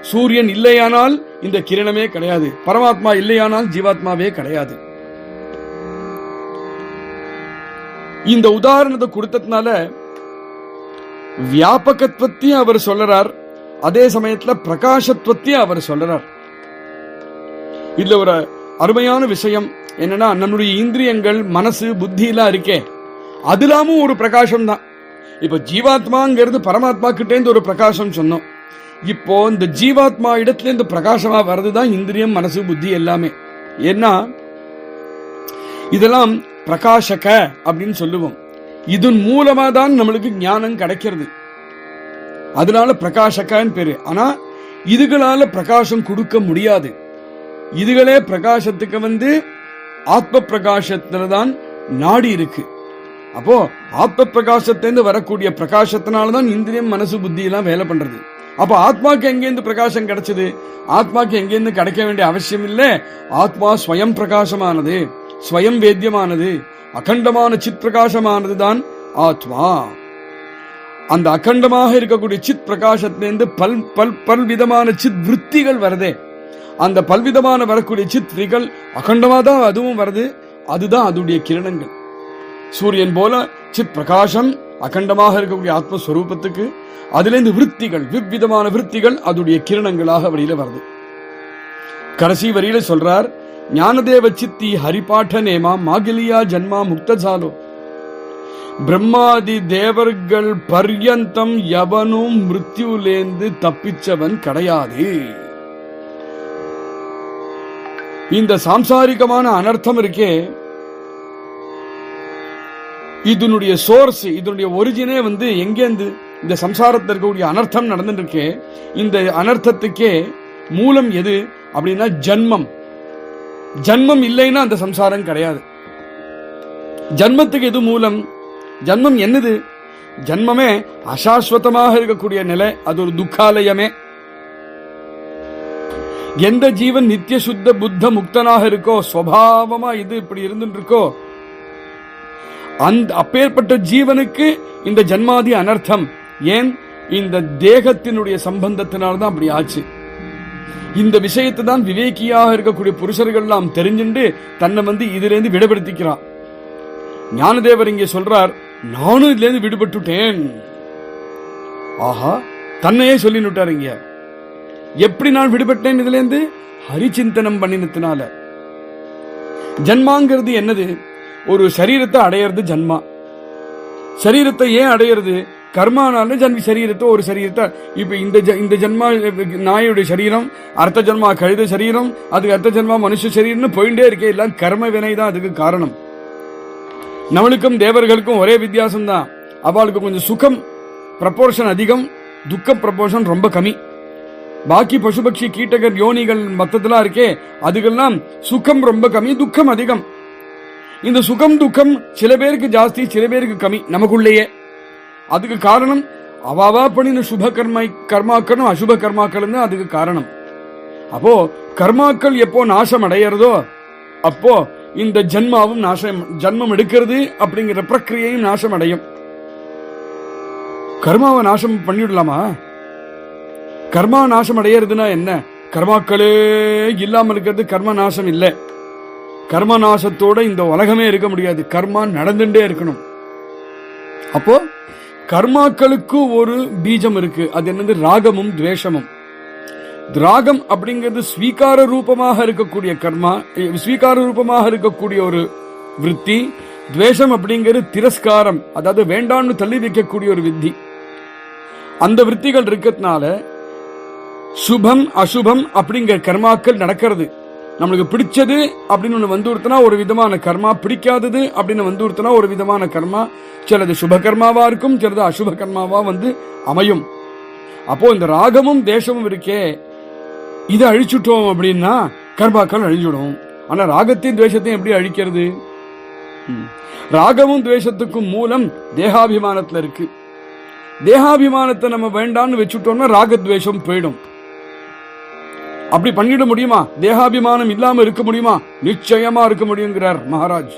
சூரியன் இல்லையானால் இந்த கிரணமே கிடையாது, பரமாத்மா இல்லையானால் ஜீவாத்மாவே கிடையாது. இந்த உதாரணத்தை கொடுத்ததுனால வியாபகத்துவத்தையும் அவர் சொல்றார், அதே சமயத்துல பிரகாசத்துவத்தையும் அவர் சொல்றார். இதுல ஒரு அருமையான விஷயம் என்னன்னா, நம்முடைய இந்திரியங்கள் மனசு புத்தி எல்லாம் இருக்கே, அதுலாமும் ஒரு பிரகாசம் தான். இப்ப ஜீவாத்மாங்கிறது பரமாத்மா கிட்டே இருந்து ஒரு பிரகாசம் சொன்னோம். இப்போ இந்த ஜீவாத்மா இடத்துல இருந்து பிரகாசமா வர்றதுதான் இந்திரியம் மனசு புத்தி எல்லாமே. ஏன்னா இதெல்லாம் பிரகாசக அப்படின்னு சொல்லுவோம். இதன் மூலமா தான் நம்மளுக்கு ஞானம் கிடைக்கிறது, அதனால பிரகாசகன்னு பேரு. ஆனா இதுகளால பிரகாசம் கொடுக்க முடியாது. இதுகளே பிரகாசத்துக்கு ஆத்ம பிரகாசத்துலதான் நாடி இருக்கு. அப்போ ஆத்ம பிரகாசத்திலிருந்து வரக்கூடிய பிரகாசத்தினாலதான் இந்திரியம் மனசு புத்தி எல்லாம் வேலை பண்றது. அப்ப ஆத்மாக்கு எங்கேருந்து பிரகாசம் கிடைச்சது? ஆத்மாக்கு எங்கேருந்து கிடைக்க வேண்டிய அவசியம் இல்லை. ஆத்மா ஸ்வயம் பிரகாசமானது, ஸ்வயம் வேத்தியமானது, அகண்டமான சித் பிரகாசமானது தான் ஆத்மா. அந்த அகண்டமாக இருக்கக்கூடிய சித் பிரகாசத்திலிருந்து பல்விதமான சித் விருத்திகள் வருதே, அந்த பல்விதமான வரக்கூடிய சித்ரிகள் அகண்டமா தான் அதுவும் வருது. அதுதான் அதுடைய கிரணங்கள். சூரியன் போல சித் பிரகாசம் அகண்டமாக இருக்கக்கூடிய ஆத்மஸ்வரூபத்துக்கு அதிலிருந்து விருத்திகள், விவிதமான விருத்திகள் அதுடைய கிரணங்களாக வெளியில வருது. கடைசி வரியில சொல்றார், ஞானதேவ சித்தி ஹரிபாட்ட நேமா மாகிலியா ஜன்மா முக்தஜாலோ. பிரம்மாதி தேவர்கள் பர்யந்தம் எவனும் மிருத்யுலேந்து தப்பிச்சவன் கிடையாது. இந்த சாம்சாரிகமான அனர்த்தம் இருக்கே, இதனுடைய சோர்ஸ், இதனுடைய ஒரிஜினே எங்கேந்து இந்த சம்சாரத்தில் இருக்கக்கூடிய அனர்த்தம் நடந்துட்டு இருக்கே, இந்த அனர்த்தத்துக்கே மூலம் எது அப்படின்னா ஜன்மம். ஜன்மம் இல்லைன்னா அந்த சம்சாரம் கிடையாது. ஜன்மத்துக்கு எது மூலம்? ஜன்மம் என்னது? ஜன்மமே அசாஸ்வதமாக இருக்கக்கூடிய நிலை, அது ஒரு துக்காலயமே. எந்த ஜீவன் நித்திய சுத்த புத்த முக்தனாக இருக்கோ, சுவாவமா இது இப்படி இருந்துட்டு இருக்கோ, அந்த அப்பேற்பட்ட ஜீவனுக்கு இந்த ஜன்மாதி அனர்த்தம். ஏன்? இந்த தேகத்தினுடைய சம்பந்தத்தினால்தான் அப்படி ஆச்சு. இந்த விஷயத்தை தான் விவேகியாக இருக்கக்கூடிய புருஷர்கள் எல்லாம் தெரிஞ்சுண்டு தன்னை இதுல இருந்து விடுபடுத்திக்கிறான். ஞானதேவர் இங்கே சொல்றார், நானும் இதுல இருந்து விடுபட்டுட்டேன். ஆஹா, தன்னையே சொல்லினுட்டார் இங்க. எப்படி நான் விடுபட்டேன் இதுல இருந்து? ஹரிச்சிந்தனம் பண்ணினத்தினால. ஜன்மாங்கிறது என்னது? ஒரு சரீரத்தை அடையிறது ஜன்மா. சரீரத்தை ஏன் அடையிறது? கர்மானால சரீரத்தை ஒரு சரீரத்தை, இப்ப இந்த ஜன்மா நாயுடைய சரீரம், அர்த்த ஜன்மா கழுத சரீரம், அதுக்கு அர்த்த ஜன்மா மனுஷ சரீரம்னு போயிட்டே இருக்கே, எல்லாம் கர்ம வினை தான் அதுக்கு காரணம். நம்மளுக்கும் தேவர்களுக்கும் ஒரே வித்தியாசம் தான். அவளுக்கு கொஞ்சம் சுகம் ப்ரப்போர்ஷன் அதிகம், துக்கம் ப்ரப்போர்ஷன் ரொம்ப கம்மி. பாக்கி பசுபக்ஷி கீட்டகர் யோனிகள் மொத்தத்திலாம் இருக்கே, அதுக்கெல்லாம் சுகம் ரொம்ப கம்மி, துக்கம் அதிகம். இந்த சுகம் துக்கம் சில பேருக்கு ஜாஸ்தி, சில பேருக்கு கம்மி நமக்குள்ளேயே. அதுக்கு காரணம் அவாவா பண்ணின சுப கர்மாக்களும் அசுப கர்மாக்கள் தான் அதுக்கு காரணம். அப்போ கர்மாக்கள் எப்போ நாசம் அடையிறதோ அப்போ இந்த ஜன்மாவும் நாசம், ஜன்மம் எடுக்கிறது அப்படிங்கிற பிரக்கிரியையும் நாசம் அடையும். கர்மாவை நாசம் பண்ணிவிடலாமா? கர்மா நாசம் அடையிறதுனா என்ன? கர்மாக்களே இல்லாம இருக்கிறது கர்ம நாசம் இல்லை. கர்ம நாசத்தோட இந்த உலகமே இருக்க முடியாது. கர்மா நடந்துட்டே இருக்கணும். அப்போ கர்மாக்களுக்கு ஒரு பீஜம் இருக்கு. அது என்னது? ராகமும் துவேஷமும். ராகம் அப்படிங்கிறது ஸ்வீகார ரூபமாக இருக்கக்கூடிய கர்மா, ஸ்வீகார ரூபமாக இருக்கக்கூடிய ஒரு விருத்தி. துவேஷம் அப்படிங்கிறது திரஸ்காரம், அதாவது வேண்டாம்னு தள்ளி வைக்கக்கூடிய ஒரு வித்தி. அந்த விருத்திகள் இருக்கிறதுனால சுபம் அசுபம் அப்படிங்கிற கர்மாக்கள் நடக்கிறது. நம்மளுக்கு பிடிச்சது அப்படின்னு ஒண்ணு வந்துடுத்துனா ஒரு விதமான கர்மா, பிடிக்காதது அப்படின்னு வந்துடுத்துனா ஒரு விதமான கர்மா. சிலது சுப கர்மாவா இருக்கும், சிலது அசுப கர்மாவா அமையும். அப்போ இந்த ராகமும் தேசமும் இருக்கே, இதை அழிச்சுட்டோம் அப்படின்னா கர்மாக்கள் அழிஞ்சிடும். ஆனா ராகத்தையும் துவேஷத்தையும் எப்படி அழிக்கிறது? ராகமும் துவேஷத்துக்கும் மூலம் தேகாபிமானத்துல இருக்கு. தேகாபிமானத்தை நம்ம வேண்டான்னு வச்சுட்டோம்னா ராகத்வேஷம் போயிடும். அப்படி பண்ணிட முடியுமா? தேகாபிமானம் இல்லாம இருக்க முடியுமா? நிச்சயமா இருக்க முடியுங்கிறார் மகாராஜ்.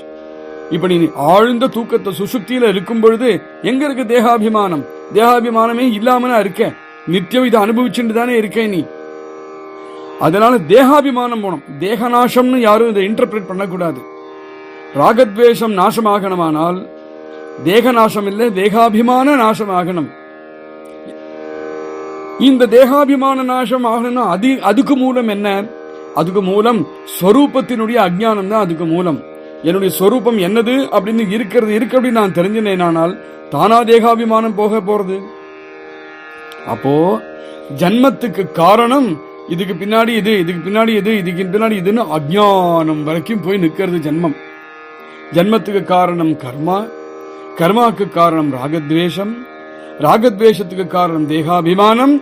இப்ப நீ ஆழ்ந்த தூக்கத்தை சுசுப்தியில இருக்கும் பொழுது எங்க இருக்கு தேகாபிமானம்? தேகாபிமானமே இல்லாமனா இருக்க, நித்தியம் இதை அனுபவிச்சுட்டு தானே இருக்கேன் நீ. அதனால தேகாபிமானம் போனோம். தேகநாசம்னு யாரும் இதை இன்டர்பிரேட் பண்ணக்கூடாது. ராகத்வேஷம் நாசமாகணுமானால் தேக நாசம் இல்லை, தேகாபிமான நாசம் ஆகணும். இந்த தேகாபிமான நாசம் ஆகணும்னா அதுக்கு மூலம் என்ன? அதுக்கு மூலம் ஸ்வரூபத்தினுடைய அஜ்ஞானம் தான் அதுக்கு மூலம். என்னுடைய ஸ்வரூபம் என்னது அப்படின்னு இருக்கு அப்படின்னு நான் தெரிஞ்சினேனால் தானா தேகாபிமானம் போக போறது. அப்போ ஜன்மத்துக்கு காரணம் இதுக்கு பின்னாடி இது, இதுக்கு பின்னாடி இது, இதுக்கு பின்னாடி இதுன்னு அஜ்ஞானம் வரைக்கும் போய் நிக்கிறது ஜன்மம். ஜன்மத்துக்கு காரணம் கர்மா, கர்மாக்கு காரணம் ராகத்வேஷம், ராகத்வேஷத்துக்கு காரணம் தேகாபிமானம்,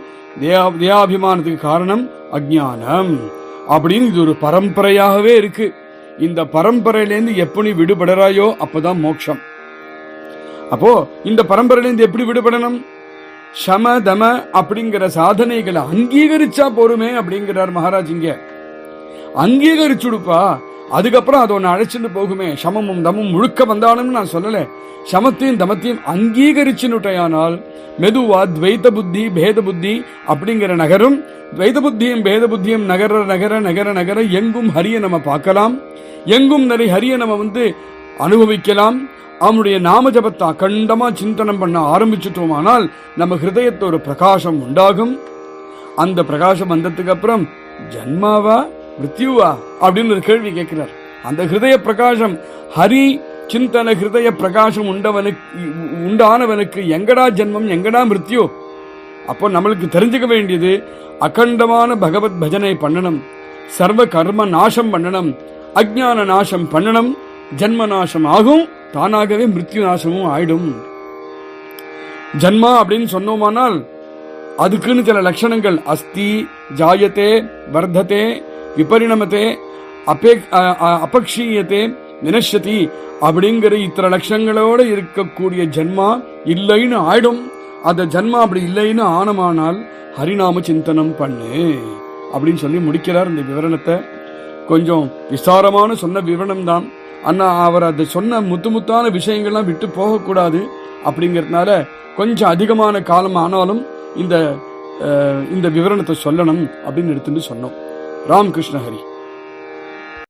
தேகாபிமானத்துக்கு காரணம் அஜ்ஞானம். அப்படின்னு இது ஒரு பரம்பரையாகவே இருக்கு. இந்த பரம்பரையிலேருந்து எப்படி விடுபடுறாயோ அப்பதான் மோட்சம். அப்போ இந்த பரம்பரையிலேருந்து எப்படி விடுபடணும்? சம தம அப்படிங்கிற சாதனைகளை அங்கீகரிச்சா போருமே அப்படிங்கிறார் மகாராஜ். இங்க அங்கீகரிச்சுடுப்பா, அதுக்கப்புறம் அதை ஒன்னு அழைச்சிட்டு போகுமே. சமமும் தமும் முழுக்க வந்தானும் நான் சொல்லல. சமத்தையும் தமத்தையும் அங்கீகரிச்சுனுட்டையானால் மெதுவா துவைத புத்தி பேத புத்தி அப்படிங்கிற நகரும், துவைத புத்தியும் பேத புத்தியும் நகர நகர நகர நகர எங்கும் ஹரிய நம்ம பார்க்கலாம், எங்கும் நிறைய ஹரிய நம்ம அனுபவிக்கலாம். அவனுடைய நாம ஜபத்தை அகண்டமா சிந்தனம் பண்ண ஆரம்பிச்சுட்டோமானால் நம்ம ஹிருதயத்தை ஒரு பிரகாசம் உண்டாகும். அந்த பிரகாசம் வந்ததுக்கு அப்புறம் ஜன்மாவா மிருத்யுவா அப்படின்னு ஒரு கேள்வி கேட்கிறார். அந்த ஹிருதய பிரகாசம், ஹரி சிந்தன ஹிருதய பிரகாசம் உண்டானவனுக்கு எங்கடா ஜென்மம், எங்கடா மிருத்யு? அப்போ நம்மளுக்கு தெரிஞ்சுக்க வேண்டியது அகண்டமான பகவத் பஜனை பண்ணணும், சர்வ கர்ம நாசம் பண்ணணும், அஜ்ஞான நாசம் பண்ணணும். ஜன்ம நாசம் ஆகும், தானாகவே மிருத்யு நாசமும் ஆயிடும். ஜன்மா அப்படின்னு சொன்னோமானால் அதுக்குன்னு சில லட்சணங்கள் அஸ்தி, ஜாயத்தே, வர்த்ததே, விபரிணமத்தே, அபக்ஷீயத்தே, வினஷ்யதி அப்படிங்கிற இத்தனை லட்சங்களோட இருக்கக்கூடிய ஜன்மா இல்லைன்னு ஆயிடும். அந்த ஜன்மா அப்படி இல்லைன்னு ஆனமானால் ஹரிநாம சிந்தனம் பண்ணு அப்படின்னு சொல்லி முடிக்கிறார். இந்த விவரணத்தை கொஞ்சம் விசாரமான சொன்ன விவரணம் தான். ஆனா அவர் அதை சொன்ன முத்தான விஷயங்கள்லாம் விட்டு போகக்கூடாது அப்படிங்கறதுனால கொஞ்சம் அதிகமான காலம் ஆனாலும் இந்த விவரணத்தை சொல்லணும் அப்படின்னு எடுத்துட்டு சொன்னோம். ராமகிருஷ்ண ஹரி.